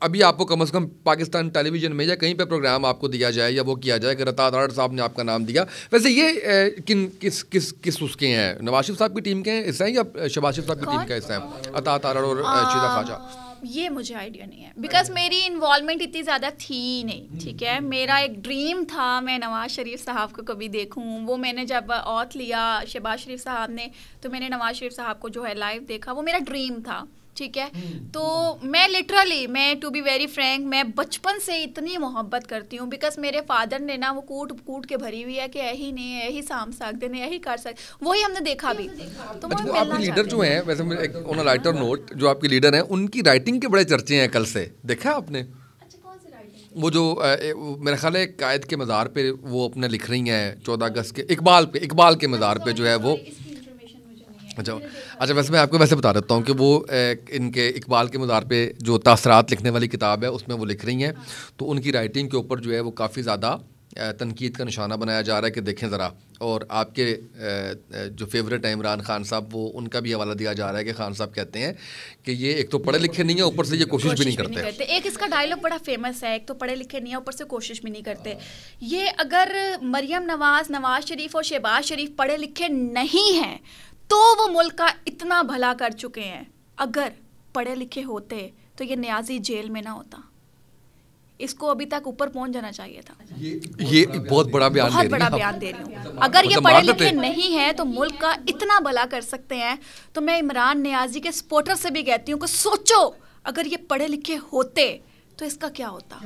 अभी आपको कम से कम पाकिस्तान टेलीविज़न में या कहीं पे प्रोग्राम आपको दिया जाए या वो किया जाए कि अता तारड़ साहब ने आपका नाम दिया। वैसे ये किस उसके हैं, नवाज शरीफ साहब की टीम के हिस्सा हैं या शहबाज शरीफ साहब की टीम का हिस्सा है अता तारड़ और शीदा ख्वाजा? ये मुझे आइडिया नहीं है, बिकॉज मेरी इन्वॉल्वमेंट इतनी ज़्यादा थी नहीं। ठीक है, मेरा एक ड्रीम था मैं नवाज शरीफ साहब को कभी देखूं। वो मैंने जब ऑथ लिया शहबाज शरीफ साहब ने, तो मैंने नवाज शरीफ साहब को जो है लाइव देखा, वो मेरा ड्रीम था। ठीक है, तो मैं लिटरली, मैं टू बी वेरी फ्रैंक, मैं बचपन से इतनी मोहब्बत करती हूँ, बिकॉज मेरे फादर ने ना वो कूट के भरी हुई है कि यही नहीं है, यही साम सकते ने, यही कर सकते, वही हमने देखा भी। तो अच्छा, आपके लीडर जो हैं, वैसे ऑन अ लाइटर नोट, जो आपके लीडर हैं उनकी राइटिंग के बड़े चर्चे हैं कल से, देखा आपने? वो जो मेरा ख्याल है कायद के मज़ार पे वो अपने लिख रही हैं 14 अगस्त के, इकबाल के मज़ार पे जो है वो अच्छा अच्छा, वैसे मैं आपको वैसे बता देता हूँ कि वो इनके इकबाल के मदार पे जो तासरात लिखने वाली किताब है उसमें वो लिख रही हैं, तो उनकी राइटिंग के ऊपर जो है वो काफ़ी ज़्यादा तनकीद का निशाना बनाया जा रहा है कि देखें ज़रा। और आपके जो फेवरेट है इमरान खान साहब, वो उनका भी हवाला दिया जा रहा है कि खान साहब कहते हैं कि ये एक तो पढ़े लिखे नहीं है, ऊपर से ये कोशिश भी नहीं करते। एक इसका डायलॉग बड़ा फेमस है, एक तो पढ़े लिखे नहीं है, ऊपर से कोशिश भी नहीं करते। ये अगर मरियम नवाज़, नवाज शरीफ और शहबाज शरीफ पढ़े लिखे नहीं हैं तो वो मुल्क का इतना भला कर चुके हैं। अगर पढ़े लिखे होते तो ये न्याजी जेल में ना होता, इसको अभी तक ऊपर पहुंच जाना चाहिए था। ये बहुत बड़ा बयान दे रही हूँ। अगर ये पढ़े लिखे नहीं है तो मुल्क का इतना भला कर सकते हैं, तो मैं इमरान नियाजी के सपोर्टर से भी कहती हूँ कि सोचो अगर ये पढ़े लिखे होते तो इसका क्या होता।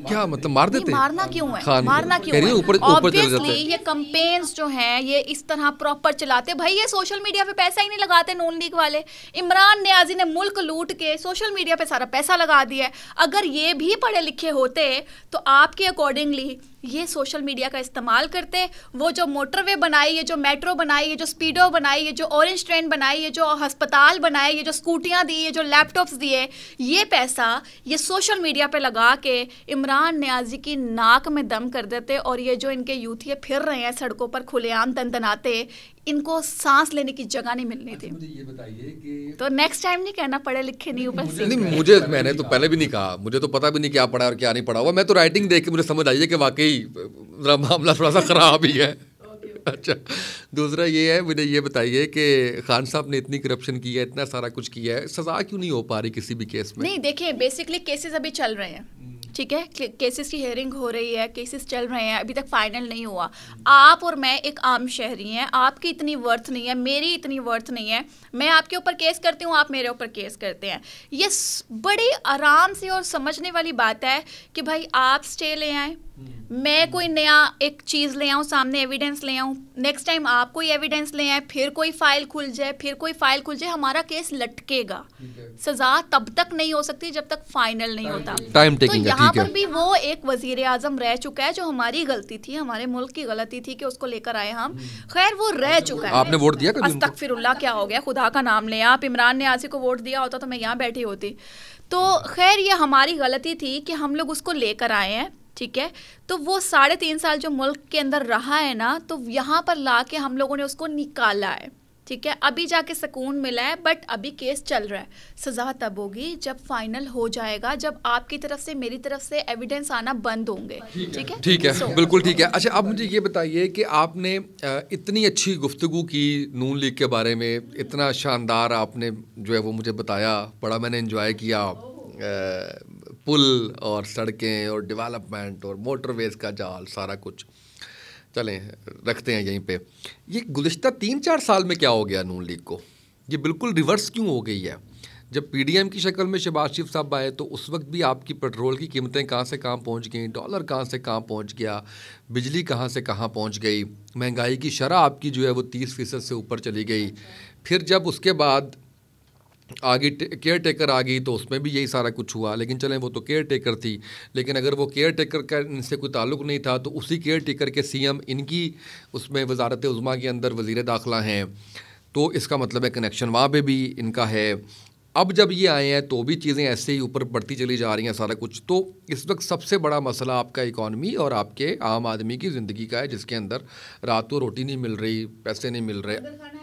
क्या मतलब मार देते? मारना क्यों है, मारना क्यों है? ऑब्वियसली ये कैंपेन्स जो हैं ये इस तरह प्रॉपर चलाते। भाई ये सोशल मीडिया पे पैसा ही नहीं लगाते नून लीग वाले। इमरान नियाजी ने मुल्क लूट के सोशल मीडिया पे सारा पैसा लगा दिया है। अगर ये भी पढ़े लिखे होते तो आपके अकॉर्डिंगली ये सोशल मीडिया का इस्तेमाल करते। वो जो मोटरवे बनाई, ये जो मेट्रो बनाई, ये जो स्पीडो बनाई, ये जो ऑरेंज ट्रेन बनाई, ये जो अस्पताल बनाए, ये जो स्कूटियाँ दी, ये जो लैपटॉप्स दिए, ये पैसा ये सोशल मीडिया पे लगा के इमरान नियाजी की नाक में दम कर देते। और ये जो इनके यूथिये फिर रहे हैं सड़कों पर खुलेआम तनतनाते, इनको सांस लेने की जगह नहीं मिलनी थी। मुझे ये बताइए कि तो नेक्स्ट टाइम नहीं कहना पढ़े लिखे नहीं ऊपर से। नहीं, मैंने तो पहले भी नहीं कहा, मुझे तो पता भी नहीं क्या पढ़ा और क्या नहीं पढ़ा हुआ। मैं तो राइटिंग देख के मुझे समझ आई है कि वाकई मामला थोड़ा सा खराब ही है। अच्छा, दूसरा ये है, मुझे ये बताइए कि खान साहब ने इतनी करप्शन की है, इतना सारा कुछ किया है, सजा क्यों नहीं हो पा रही किसी भी केस में? नहीं, देखिए बेसिकली केसेस अभी चल रहे हैं, ठीक है, केसेस की हियरिंग हो रही है, केसेस चल रहे हैं, अभी तक फाइनल नहीं हुआ। आप और मैं एक आम शहरी हैं, आपकी इतनी वर्थ नहीं है, मेरी इतनी वर्थ नहीं है। मैं आपके ऊपर केस करती हूँ, आप मेरे ऊपर केस करते हैं। ये बड़ी आराम से और समझने वाली बात है कि भाई आप स्टे ले आए, मैं कोई नया एक चीज़ ले आऊँ सामने, एविडेंस ले आऊँ, नेक्स्ट टाइम आप कोई एविडेंस ले आए, फिर कोई फाइल खुल जाए, फिर कोई फाइल खुल जाए, हमारा केस लटकेगा। सजा तब तक नहीं हो सकती जब तक फाइनल नहीं होता। तो यहाँ पर भी वो एक वजीर आजम रह चुका है, जो हमारी गलती थी, हमारे मुल्क की गलती थी कि उसको लेकर आए हम। खैर वो रह चुका है। आपने वोट दिया? अस्तगफिरुल्लाह, क्या हो गया, खुदा का नाम ले। आप इमरान नियाज़ी को वोट दिया होता तो मैं यहाँ बैठी होती। तो खैर ये हमारी गलती थी कि हम लोग उसको लेकर आए हैं, ठीक है। तो वो 3.5 साल जो मुल्क के अंदर रहा है ना, तो यहाँ पर ला के हम लोगों ने उसको निकाला है, ठीक है। अभी जाके सुकून मिला है, बट अभी केस चल रहा है। सज़ा तब होगी जब फाइनल हो जाएगा, जब आपकी तरफ से मेरी तरफ से एविडेंस आना बंद होंगे, ठीक है। ठीक है, बिल्कुल ठीक है। अच्छा, अब मुझे ये बताइए कि आपने इतनी अच्छी गुफ्तगू की नून लीग के बारे में, इतना शानदार आपने जो है वो मुझे बताया, बड़ा मैंने एंजॉय किया। पुल और सड़कें और डेवलपमेंट और मोटरवेज़ का जाल, सारा कुछ। चलें रखते हैं यहीं पे। ये गुज़िश्ता 3-4 साल में क्या हो गया नून लीग को? ये बिल्कुल रिवर्स क्यों हो गई है? जब पीडीएम की शक्ल में शहबाज शरीफ साहब आए तो उस वक्त भी आपकी पेट्रोल की कीमतें कहाँ से कहाँ पहुँच गई, डॉलर कहाँ से कहाँ पहुँच गया, बिजली कहाँ से कहाँ पहुँच गई, महंगाई की शरह आपकी जो है वो 30% से ऊपर चली गई। फिर जब उसके बाद आगे केयर टेकर आ गई तो उसमें भी यही सारा कुछ हुआ। लेकिन चलें, वो तो केयर टेकर थी, लेकिन अगर वो केयर टेकर का इनसे कोई ताल्लुक़ नहीं था तो उसी केयर टेकर के सीएम इनकी उसमें वजारत उज़्मा के अंदर वज़ीर दाखिला हैं, तो इसका मतलब है कनेक्शन वहाँ पे भी इनका है। अब जब ये आए हैं तो भी चीज़ें ऐसे ही ऊपर बढ़ती चली जा रही हैं सारा कुछ। तो इस वक्त सबसे बड़ा मसला आपका इकॉनमी और आपके आम आदमी की ज़िंदगी का है, जिसके अंदर रात को रोटी नहीं मिल रही, पैसे नहीं मिल रहे।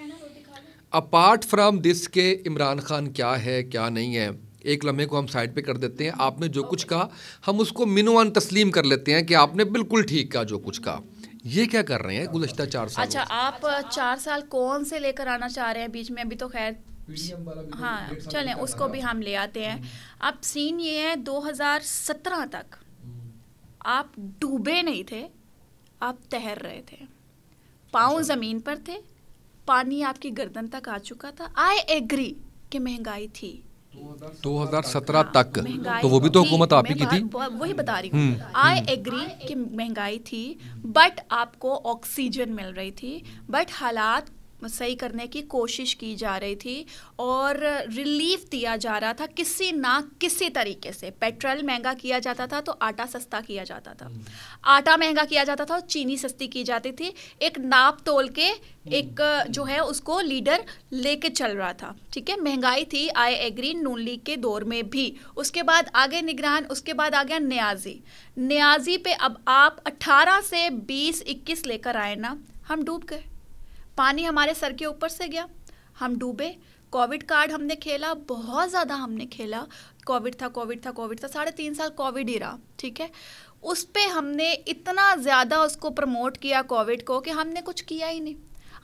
अपार्ट फ्राम दिस के इमरान खान क्या है क्या नहीं है, एक लम्हे को हम साइड पे कर देते हैं। आपने जो कुछ कहा हम उसको मिनवान तस्लीम कर लेते हैं कि आपने बिल्कुल ठीक कहा जो कुछ कहा। ये क्या कर रहे हैं गुज़िश्ता 4 साल? अच्छा, आप 4 साल कौन से लेकर आना चाह रहे हैं बीच में? अभी तो खैर हाँ, चलें उसको भी हम ले आते हैं। अब सीन ये है, 2017 तक आप डूबे नहीं थे, आप तैर रहे थे, पाँव ज़मीन पर थे, पानी आपकी गर्दन तक आ चुका था। आई एग्री कि महंगाई थी 2017 तक, तो वो भी तो हुकूमत आप ही की थी। वही बता रही हूँ, आई एग्री कि महंगाई थी, बट आपको ऑक्सीजन मिल रही थी, बट हालात सही करने की कोशिश की जा रही थी और रिलीफ दिया जा रहा था किसी ना किसी तरीके से। पेट्रोल महंगा किया जाता था तो आटा सस्ता किया जाता था, आटा महंगा किया जाता था तो चीनी सस्ती की जाती थी। एक नाप तोल के एक जो है उसको लीडर लेके चल रहा था, ठीक है। महंगाई थी, आई एग्री, नून लीग के दौर में भी। उसके बाद आगे निगरान, उसके बाद आ गया न्याजी पे अब आप 18 से 20-21 लेकर आए ना, हम डूब गए। पानी हमारे सर के ऊपर से गया, हम डूबे। कोविड कार्ड हमने खेला, बहुत ज़्यादा हमने खेला। कोविड था 3.5 साल कोविड ही रहा, ठीक है। उस पे हमने इतना ज़्यादा उसको प्रमोट किया कोविड को कि हमने कुछ किया ही नहीं।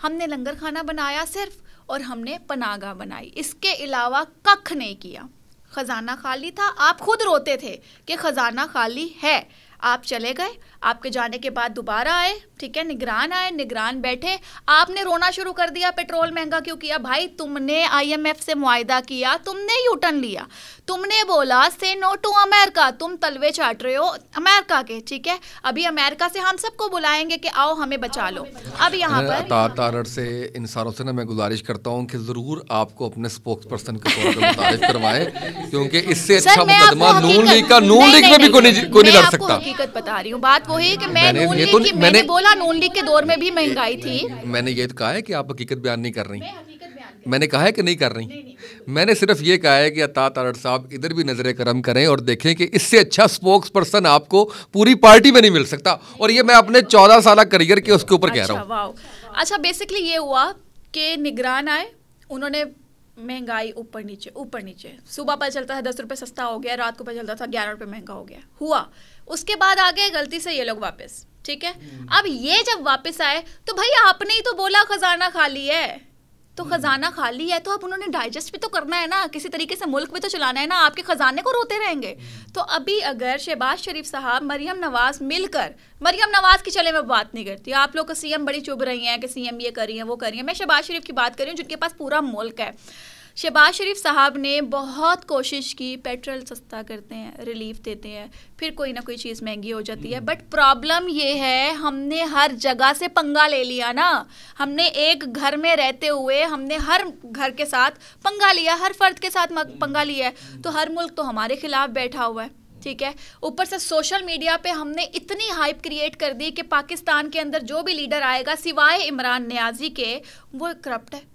हमने लंगर खाना बनाया सिर्फ, और हमने पनागा बनाई, इसके अलावा कख नहीं किया। ख़जाना खाली था, आप खुद रोते थे कि ख़जाना खाली है। आप चले गए, आपके जाने के बाद दोबारा आए, ठीक है, निगरान आए, निगरान बैठे, आपने रोना शुरू कर दिया पेट्रोल महंगा क्यों किया। भाई तुमने IMF से मुआहदा किया, तुमने यूटर्न लिया, तुमने बोला से नो टू अमेरिका, तुम तलवे चाट रहे हो अमेरिका के, ठीक है। अभी अमेरिका से हम सबको बुलाएंगे कि आओ हमें बचा लो। अब यहाँ पर तारड़ से इन सारों से ना मैं गुजारिश करता हूँ कि ज़रूर आपको अपने स्पोक्स पर्सन के तौर पर मुतारिफ करवाएं, क्योंकि इससे अच्छा मुकदमा नून लीग में भी कोई नहीं लड़ सकता। हकीकत बता रही हूँ, बात वही कि मैंने बोला नून लीग के दौर में भी महंगाई थी। मैंने ये तो कहा है कि आप हकीकत बयान नहीं कर रही, मैंने कहा है कि नहीं कर रही। मैंने सिर्फ ये कहा है कि अता तारड़ साहब इधर भी नजर करम करें और देखें कि इससे अच्छा स्पोक्स पर्सन आपको पूरी पार्टी में नहीं मिल सकता। और ये मैं अपने 14 साल करियर के उसके ऊपर कह रहा हूँ। अच्छा, बेसिकली ये हुआ कि निगरान आए, उन्होंने महंगाई ऊपर नीचे, सुबह पता चलता है 10 रुपये सस्ता हो गया, रात को पता चलता था 11 रुपये महंगा हो गया हुआ। उसके बाद आ गए गलती से ये लोग वापस, ठीक है। अब ये जब वापस आए तो भाई आपने ही तो बोला खजाना खाली है, तो खजाना खाली है तो अब उन्होंने डाइजेस्ट भी तो करना है ना, किसी तरीके से मुल्क भी तो चलाना है ना, आपके खजाने को रोते रहेंगे। तो अभी अगर शहबाज शरीफ साहब, मरियम नवाज मिलकर, मरियम नवाज की चले मैं बात नहीं करती, आप लोग का CM बड़ी चुभ रही हैं कि CM ये कर रही हैं वो कर रही हैं, मैं शहबाज शरीफ की बात कर रही हूँ जिनके पास पूरा मुल्क है। शहबाज शरीफ साहब ने बहुत कोशिश की, पेट्रोल सस्ता करते हैं, रिलीफ देते हैं, फिर कोई ना कोई चीज़ महंगी हो जाती है। बट प्रॉब्लम ये है हमने हर जगह से पंगा ले लिया ना, हमने एक घर में रहते हुए हमने हर घर के साथ पंगा लिया, हर फर्द के साथ पंगा लिया है। तो हर मुल्क तो हमारे खिलाफ बैठा हुआ है, ठीक है। ऊपर से सोशल मीडिया पे हमने इतनी हाइप क्रिएट कर दी कि पाकिस्तान के अंदर जो भी लीडर आएगा सिवाय इमरान न्याजी के वो करप्ट है।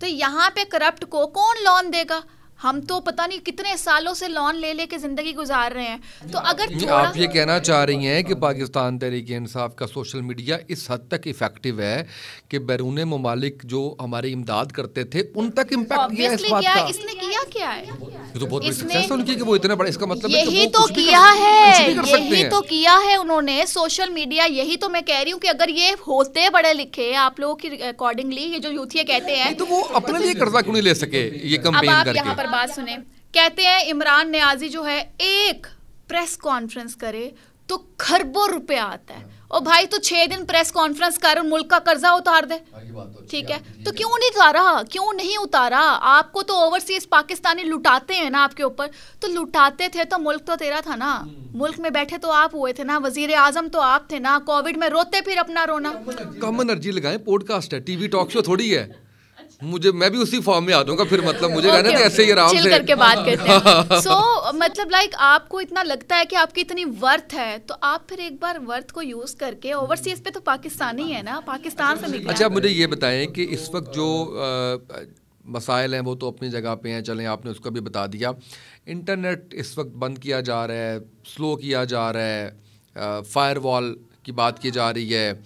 तो यहाँ पे करप्ट को कौन लोन देगा? हम तो पता नहीं कितने सालों से लोन ले लेके जिंदगी गुजार रहे हैं। तो अगर आप ये कहना चाह रही हैं कि पाकिस्तान तहरीक इंसाफ का सोशल मीडिया इस हद तक इफेक्टिव है कि बैरून ममालिक जो हमारी इमदाद करते थे उन तक इम्पैक्ट किया इस बात का? इसने किया क्या है? ये तो बहुत बड़ी सक्सेस है उनकी कि वो इतना बड़ा, इसका मतलब यही तो किया है, यही तो किया है उन्होंने सोशल मीडिया। यही तो मैं कह रही हूँ कि अगर ये होते पढ़े लिखे आप लोगों की अकॉर्डिंगली, ये जो यूथिया कहते हैं, तो वो अपने लिए कर्जा क्यों नहीं ले सके ये कैंपेन करके? बात सुने, कहते हैं इमरान न्याजी जो है एक प्रेस कॉन्फ्रेंस करे तो खरबों रुपया आता है। और भाई तो 6 दिन प्रेस कॉन्फ्रेंस कर मुल्क का कर्जा उतार दे, ठीक है। तो क्यों नहीं उतारा, क्यों नहीं उतारा? आपको तो ओवरसीज पाकिस्तानी लुटाते हैं ना आपके ऊपर, तो लुटाते थे तो मुल्क तो तेरा था ना, मुल्क में बैठे तो आप हुए थे ना, वजीर आजम तो आप थे ना, कोविड में रोते फिर अपना रोना। कम एनर्जी लगाएं, पॉडकास्ट है, टीवी टॉक शो थोड़ी है। मैं भी उसी फॉर्म में आ जाऊंगा फिर, मतलब मुझे रहने दे ऐसे ही आराम से करके बात करते हैं। सो मतलब लाइक आपको इतना लगता है कि आपकी इतनी वर्थ है, तो आप फिर एक बार वर्थ को यूज करके, ओवरसीज पे तो पाकिस्तानी है ना, पाकिस्तान से निकला। अच्छा, मुझे ये बताएं कि इस वक्त जो मसाइल हैं वो तो अपनी जगह पे हैं, चलें आपने उसको भी बता दिया। इंटरनेट इस वक्त बंद किया जा रहा है, स्लो किया जा रहा है, फायरवॉल की बात की जा रही है,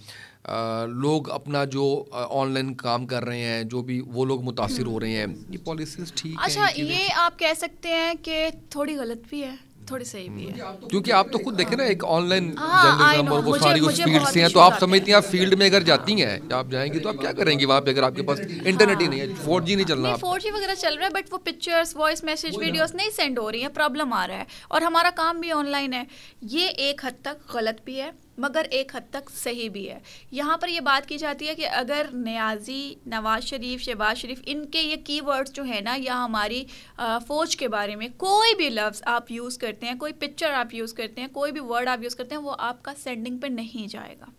लोग अपना जो ऑनलाइन काम कर रहे हैं जो भी वो लोग मुतासिर हो रहे हैं, ये पॉलिसीज ठीक है? अच्छा, ये आप कह सकते हैं कि थोड़ी गलत भी है, थोड़ी सही भी है, क्योंकि आप तो खुद देखें ना एक ऑनलाइन जर्नलिज्म और वो सारी उस फील्ड से हैं, तो आप समझती हैं आप फील्ड में अगर जाती हैं, आप जाएंगी तो आप क्या करेंगी वहाँ पे अगर आपके पास इंटरनेट ही नहीं है, 4G नहीं चलना? 4G वगैरह चल रहा है बट वो पिक्चर्स, वॉइस मैसेज, वीडियोस नहीं सेंड हो रही हैं, प्रॉब्लम आ रहा है। और हमारा काम भी ऑनलाइन है। ये एक हद तक गलत भी है मगर एक हद तक सही भी है। यहाँ पर ये बात की जाती है कि अगर न्याजी, नवाज शरीफ, शहबाज शरीफ, इनके ये कीवर्ड्स जो है ना, या हमारी फ़ौज के बारे में कोई भी लफ्ज़ आप यूज़ करते हैं, कोई पिक्चर आप यूज़ करते हैं, कोई भी वर्ड आप यूज़ करते हैं, वो आपका सेंडिंग पे नहीं जाएगा।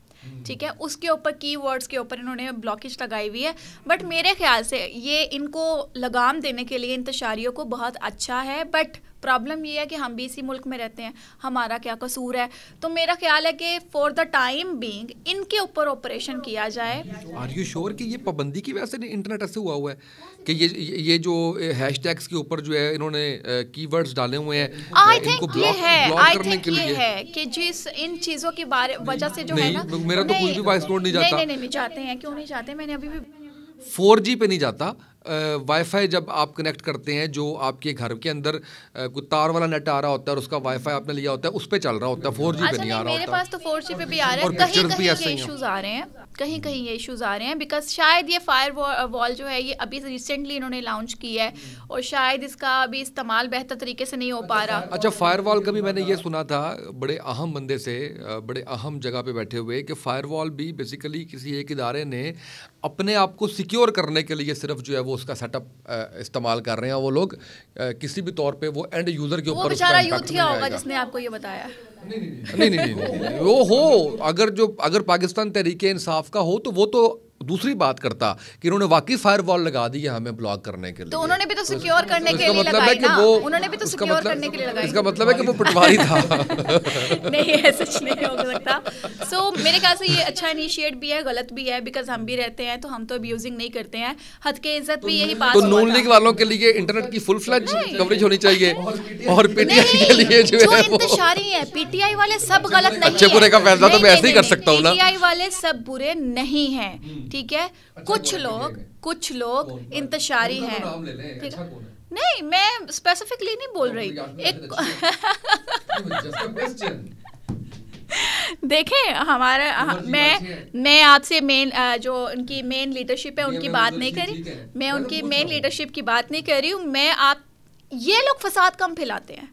ठीक है, उसके ऊपर कीवर्ड्स के ऊपर इन्होंने ब्लॉकेज लगाई हुई है। बट मेरे ख्याल से ये इनको लगाम देने के लिए इंतशारियों को बहुत अच्छा है। बट प्रॉब्लम ये है कि हम भी इसी मुल्क में रहते हैं, हमारा क्या कसूर है? तो मेरा ख्याल है कि फॉर द टाइम बीइंग इनके ऊपर ऑपरेशन किया जाए। आर यू श्योर कि ये पाबंदी की वजह से इंटरनेट ऐसे हुआ है कि ये जो हैशटैग्स के ऊपर जो है इन्होंने कीवर्ड्स डाले हुए हैं, आई इनको थिंक ये ब्लॉक है, आई करने थिंक के ये लिए है कि जिस इन चीज़ों की वजह से जो है ना, मेरा तो कुछ भी वॉइस नोट नहीं जाता। नहीं जाते हैं, क्यों नहीं जाते? मैंने अभी भी 4G पे नहीं जाता। वाईफाई जब आप कनेक्ट करते हैं, जो आपके घर के अंदर कोई तार वाला नेट आ रहा होता है और उसका वाईफाई आपने लिया होता है, उस पे चल रहा होता है, 4G पे नहीं आ रहा होता। मेरे पास तो 4G पे भी आ रहा है, कहीं ये इश्यूज आ रहे हैं, कहीं ये इश्यूज आ रहे हैं, बिकॉज शायद ये फायर वॉल जो है ये अभी रिसेंटली इन्होंने लॉन्च की है और शायद इसका अभी इस्तेमाल बेहतर तरीके से नहीं हो पा रहा। अच्छा, फायर वॉल का भी मैंने ये सुना था बड़े अहम बंदे से, बड़े अहम जगह पे बैठे हुए, कि फायर वॉल भी बेसिकली किसी एक इदारे ने अपने आप को सिक्योर करने के लिए सिर्फ जो है वो उसका सेटअप इस्तेमाल कर रहे हैं। वो लोग किसी भी तौर पे वो एंड यूजर के ऊपर वो बेचारा यूथिया होगा जिसने आपको ये बताया। नहीं, वो हो, अगर पाकिस्तान तहरीके इंसाफ का हो तो वो तो दूसरी बात करता कि इन्होंने वाकई फायर वॉल लगा दी है हमें ब्लॉक करने के लिए। तो उन्होंने भी तो सिक्योर करने के लिए लगाई ना, उन्होंने भी तो सिक्योर करने के लिए लगाई। इसका मतलब है कि वो पटवारी था। नहीं, ऐसा नहीं हो सकता। सो मेरे ख्याल से ये अच्छा इनिशिएट भी है, गलत भी है, बिकॉज हम भी रहते हैं तो हम तो अब्यूजिंग नहीं करते हैं। हद के इज्जत भी यही बात। तो नून लीग वालों के लिए इंटरनेट की फुल फ्लैज कवरेज होनी चाहिए और पीटीआई के लिए जो है इंतशारी है। पीटीआई वाले सब गलत नहीं है। अच्छे बुरे का फैसला तो मैं ऐसे ही कर सकता हूँ ना। पीटीआई वाले सब बुरे नहीं हैं, ठीक है। कुछ लोग इंतशारी हैं, ठीक है। नहीं, मैं स्पेसिफिकली नहीं बोल रही। देखें हमारा मैं आपसे मेन जो उनकी मेन लीडरशिप है उनकी बात नहीं कर रही, मैं उनकी मेन लीडरशिप की बात नहीं कर रही हूँ। ये लोग फसाद कम फैलाते हैं।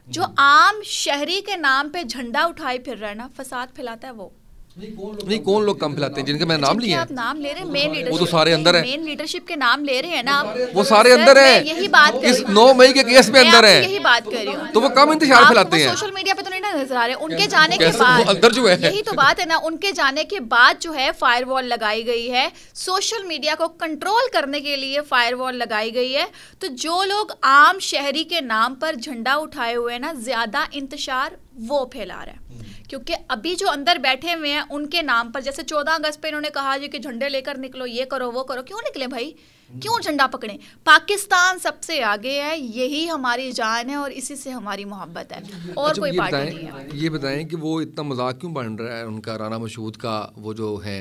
जो आम शहरी के नाम पे झंडा उठाए फिर रहा है ना, फसाद फैलाता है वो। नहीं, कौन लोग कम फैलाते हैं जिनके मैं नाम लिए हैं? आप नाम ले रहे हैं, मेन लीडरशिप, वो तो सारे अंदर हैं। मेन लीडरशिप के नाम ले रहे हैं ना आप, वो सारे अंदर हैं। यही बात कर रही हूं। 9 मई के केस में अंदर हैं, यही बात कर रही हूँ। तो वो कम इंतशार फैलाते हैं। सोशल मीडिया पे तो नहीं नजर आ रहे। उनके जाने के बाद अंदर जो है, यही तो बात है ना, उनके जाने के बाद जो है फायर वॉल लगाई गई है, सोशल मीडिया को कंट्रोल करने के लिए फायर वॉल लगाई गई है। तो जो लोग आम शहरी के नाम पर झंडा उठाए हुए हैं ना, ज्यादा इंतशार वो फैला रहा है। क्योंकि अभी जो अंदर बैठे हुए हैं उनके नाम पर, जैसे 14 अगस्त पे इन्होंने कहा जी कि झंडे लेकर निकलो, ये करो वो करो। क्यों निकले भाई, क्यों झंडा पकड़े? पाकिस्तान सबसे आगे है, यही हमारी जान है और इसी से हमारी मोहब्बत है, और अच्छा, कोई पार्टी नहीं है। ये बताएं कि वो इतना मजाक क्यों बन रहा है उनका, राना मशहूद का, वो जो है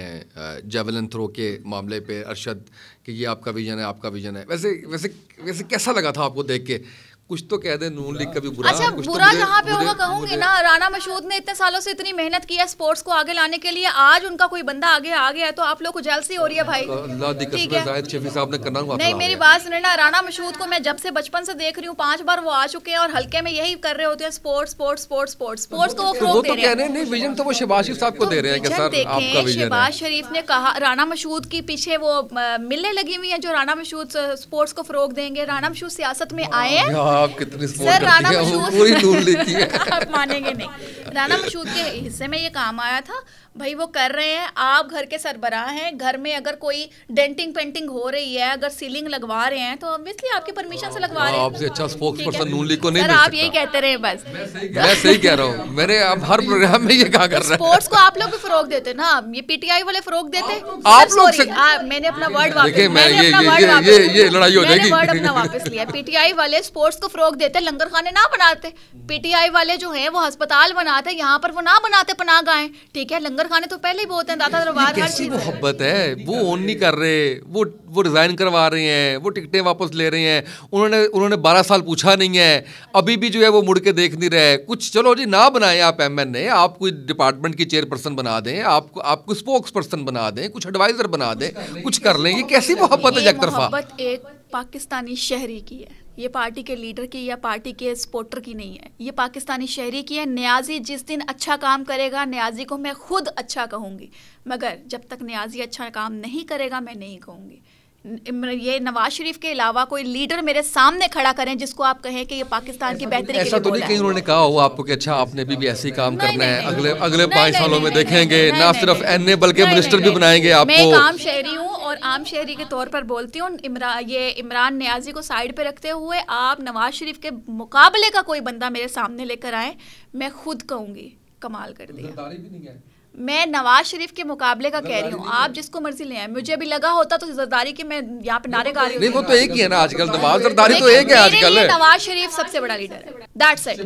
जेवलिन थ्रो के मामले पे अरशद, कि ये आपका विजन है, आपका विजन है। वैसे कैसा लगा था आपको देख के? कुछ तो कह दे, नून लीग का भी बुरा। अच्छा, बुरा जहाँ पे होगा कहूंगी ना। राना मशहूद ने इतने सालों से इतनी मेहनत की है स्पोर्ट्स को आगे लाने के लिए, आज उनका कोई बंदा आगे आ गया है तो आप लोग को जेलसी हो रही है भाई। ठीक है, जाहिद शफी साहब ने करना हुआ। नहीं, मेरी बात सुने ना, राना मशहूद को मैं जब से बचपन से देख रही हूँ, 5 बार वो आ चुके हैं और हल्के में यही कर रहे होते हैं, स्पोर्ट्स को वो फ्रोग दे रहे हैं। नहीं, विजन तो वो शहबाज शरीफ साहब को दे रहे हैं कि सर आपका विजन है। शहबाज शरीफ ने कहा, राना मशहूद की पीछे वो मिलने लगी हुई है जो राना मशहूद स्पोर्ट्स को फ्रोग देंगे। राना मशहूद सियासत में आए हैं। आप कितनी राना मशहूद पूरी नून लीग की है। आप मानेंगे नहीं, राना मशहूद के हिस्से में ये काम आया था भाई, वो कर रहे हैं। आप घर के सरबराह हैं, घर में अगर कोई डेंटिंग पेंटिंग हो रही है, अगर सीलिंग लगवा रहे हैं तो ऑब्वियसली आपकी परमिशन से लगवा रहे हैं। आपसे अच्छा स्पोक्स पर्सन नून लीग को नहीं मिल सकता। सकता। आप यही कहते रहे बस। मैं सही कह रहा हूँ, मैंने अब हर प्रोग्राम में ये कहा कर रहा है। स्पोर्ट्स को आप लोग भी फरोग देते ना, ये पीटीआई वाले फरोग देते। आप लोग मैंने अपना वर्ड वापस, ये लड़ाई हो जाएगी। वर्ड अपना वापस लिया। पीटीआई वाले स्पोर्ट्स को फरोग देते, लंगर खाने ना बनाते। पीटीआई वाले जो है वो अस्पताल बनाते, यहाँ पर वो ना बनाते पनाह गाहें। ठीक है, लंगर खाने तो पहले ही बहुत हैं, दाता दरबार, हर चीज मोहब्बत है। वो ओन नहीं कर रहे, वो रिजाइन करवा रहे हैं, वो टिकटें वापस ले रहे हैं। उन्होंने 12 साल पूछा नहीं है, अभी भी जो है वो मुड़ के देख नहीं रहे कुछ। चलो जी, ना बनाएं आप एमएनए, आप कोई डिपार्टमेंट की चेयरपर्सन बना दें, आपको स्पोक्स पर्सन बना दें, कुछ एडवाइजर बना दें, कुछ कर लें। ये कैसी मोहब्बत है एकतरफा? मोहब्बत एक पाकिस्तानी शहरी की है, ये पार्टी के लीडर की या पार्टी के सपोर्टर की नहीं है, ये पाकिस्तानी शहरी की है। न्याजी जिस दिन अच्छा काम करेगा, न्याजी को मैं खुद अच्छा कहूँगी, मगर जब तक न्याजी अच्छा काम नहीं करेगा मैं नहीं कहूँगी। ये नवाज शरीफ के अलावा कोई लीडर मेरे सामने खड़ा करें जिसको आप कहें कि ये पाकिस्तान की बेहतरी ऐसा तो नहीं कहीं उन्होंने कहा हो आपको कि अच्छा आपने भी ऐसे ही काम करना है, अगले 5 सालों में देखेंगे, ना सिर्फ एनए बल्कि मिनिस्टर भी बनाएंगे आपको। मैं एक आम शहरी हूँ और आम शहरी के तौर पर बोलती हूँ, ये इमरान नियाजी को साइड पे रखते हुए आप नवाज शरीफ के मुकाबले का कोई बंदा मेरे सामने लेकर आए, मैं खुद कहूँगी कमाल कर दिया। मैं नवाज शरीफ के मुकाबले का कह रही हूँ, आप जिसको मर्जी ले आए। मुझे भी लगा होता तो जरदारी के मैं यहाँ पे नारे गा रही हूँ। नहीं, वो तो एक ही है ना आजकल, नवाज जरदारी तो एक है आजकल। नवाज शरीफ सबसे बड़ा लीडर है, दैट्स इट।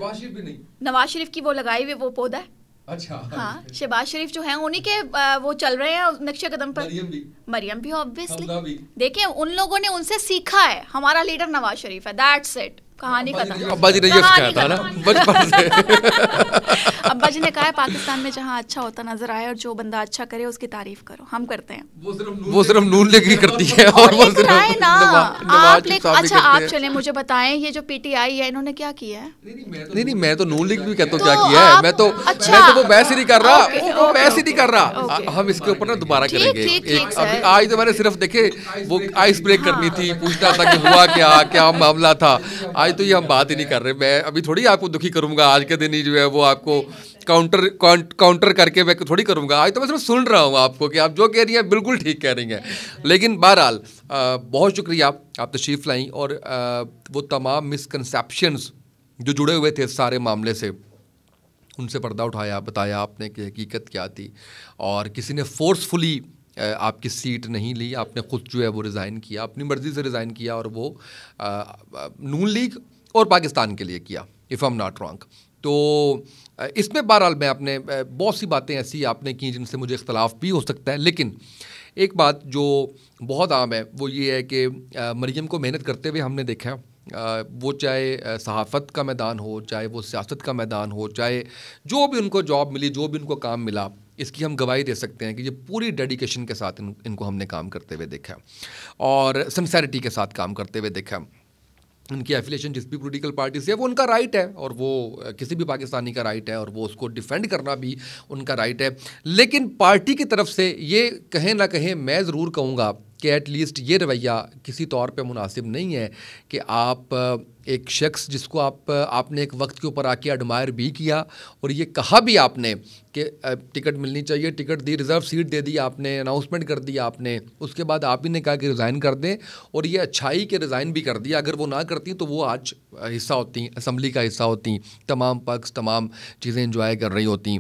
नवाज शरीफ की वो लगाई हुई वो पौधा है। अच्छा, हाँ, शहबाज शरीफ जो है उन्हीं के वो चल रहे हैं नक्शे कदम पर। मरियम भी ऑब्वियसली, देखिए उन लोगों ने उनसे सीखा है। हमारा लीडर नवाज शरीफ है, दैट्स इट। कहानी खत्म। अब्बा जी ने ये सिखाया था ना बचपन से। अब्बा जी ने कहा है पाकिस्तान में जहाँ अच्छा होता नजर आए और जो बंदा अच्छा करे उसकी तारीफ करो, हम करते हैं। वो सिर्फ नून लीग ही करती है और वो सिर्फ ना आप अच्छा आप चले मुझे बताएं, ये जो पीटीआई है इन्होंने क्या किया है? नहीं, मैं तो नून लीग भी कहता हूँ क्या किया है। मैं तो वो बहस ही नहीं कर रहा, वो बहस ही नहीं कर रहा। हम इसके ऊपर ना दोबारा करेंगे। आज तो मैंने सिर्फ देखे वो आइस ब्रेक करनी थी, पूछना था कि हुआ क्या मामला था। आज तो ये हम बात ही नहीं कर रहे। मैं अभी थोड़ी आपको दुखी करूंगा, आज के दिन ही जो है वो आपको काउंटर करके मैं थोड़ी करूंगा। आज तो मैं सिर्फ सुन रहा हूँ आपको कि आप जो कह रही हैं बिल्कुल ठीक कह रही हैं। लेकिन बहरहाल बहुत शुक्रिया आप तशरीफ़ लाई और वो तमाम मिसकंसेप्शंस जो जुड़े हुए थे सारे मामले से, उनसे पर्दा उठाया, बताया आपने कि हकीकत क्या थी। और किसी ने फोर्सफुली आपकी सीट नहीं ली, आपने खुद जो है वो रिज़ाइन किया, अपनी मर्ज़ी से रिज़ाइन किया और वो नून लीग और पाकिस्तान के लिए किया, if I am not wrong. तो इसमें बहरहाल मैं अपने बहुत सी बातें ऐसी आपने की जिनसे मुझे इख्तलाफ भी हो सकता है। लेकिन एक बात जो बहुत आम है वो ये है कि मरियम को मेहनत करते हुए हमने देखा है, वो चाहे सहाफ़त का मैदान हो, चाहे वो सियासत का मैदान हो, चाहे जो भी उनको जॉब मिली, जो भी उनको काम मिला, इसकी हम गवाही दे सकते हैं कि ये पूरी डेडिकेशन के साथ इनको हमने काम करते हुए देखा और सिंसेरिटी के साथ काम करते हुए देखा। उनकी एफिलिएशन जिस भी पॉलिटिकल पार्टी से है वो उनका राइट है और वो किसी भी पाकिस्तानी का राइट है और वो उसको डिफेंड करना भी उनका राइट है। लेकिन पार्टी की तरफ से ये कहें ना कहें, मैं ज़रूर कहूँगा कि एटलीस्ट ये रवैया किसी तौर पे मुनासिब नहीं है कि आप एक शख्स जिसको आपने एक वक्त के ऊपर आके एडमायर भी किया और ये कहा भी आपने कि टिकट मिलनी चाहिए, टिकट दी, रिज़र्व सीट दे दी आपने, अनाउंसमेंट कर दिया आपने, उसके बाद आप ही ने कहा कि रिज़ाइन कर दें और ये अच्छाई के रिज़ाइन भी कर दिया। अगर वो ना करती तो वो आज हिस्सा होती, असम्बली का हिस्सा होती, तमाम पक्ष तमाम चीज़ें एंजॉय कर रही होती।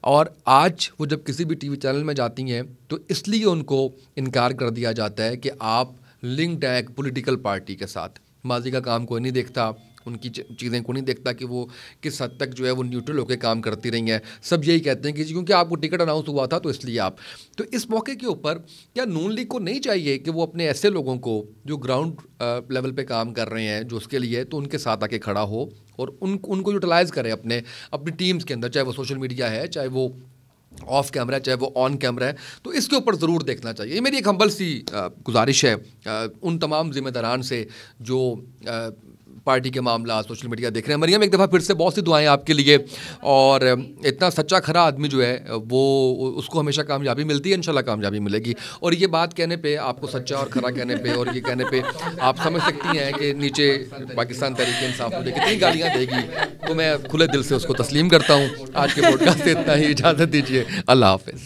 और आज वो जब किसी भी टीवी चैनल में जाती हैं तो इसलिए उनको इनकार कर दिया जाता है कि आप लिंक्ड हैं एक पॉलिटिकल पार्टी के साथ। माजी का काम कोई नहीं देखता, उनकी चीज़ें को नहीं देखता कि वो किस हद तक जो है वो न्यूट्रल होकर काम करती रही हैं। सब यही कहते हैं कि क्योंकि आपको टिकट अनाउंस हुआ था तो इसलिए आप। तो इस मौके के ऊपर क्या नून लीग को नहीं चाहिए कि वो अपने ऐसे लोगों को जो ग्राउंड लेवल पे काम कर रहे हैं जो उसके लिए, तो उनके साथ आके खड़ा हो और उनको यूटिलाइज़ करे अपनी टीम्स के अंदर, चाहे वो सोशल मीडिया है, चाहे वो ऑफ कैमरा, चाहे वो ऑन कैमरा है। तो इसके ऊपर ज़रूर देखना चाहिए। ये मेरी एक हम्बल सी गुजारिश है उन तमाम जिम्मेदारान से जो पार्टी के मामला सोशल मीडिया देख रहे हैं। मरियम, एक दफ़ा फिर से बहुत सी दुआएं आपके लिए, और इतना सच्चा खरा आदमी जो है वो उसको हमेशा कामयाबी मिलती है, इंशाल्लाह कामयाबी मिलेगी। और ये बात कहने पे, आपको सच्चा और खरा कहने पे और ये कहने पे आप समझ सकती हैं कि नीचे पाकिस्तान तहरीक इंसाफ मुझे कितनी गालियाँ देगी, तो मैं खुले दिल से उसको तस्लीम करता हूँ। आज के पॉडकास्ट से इतना ही, इजाज़त दीजिए, अल्लाह हाफ़िज़।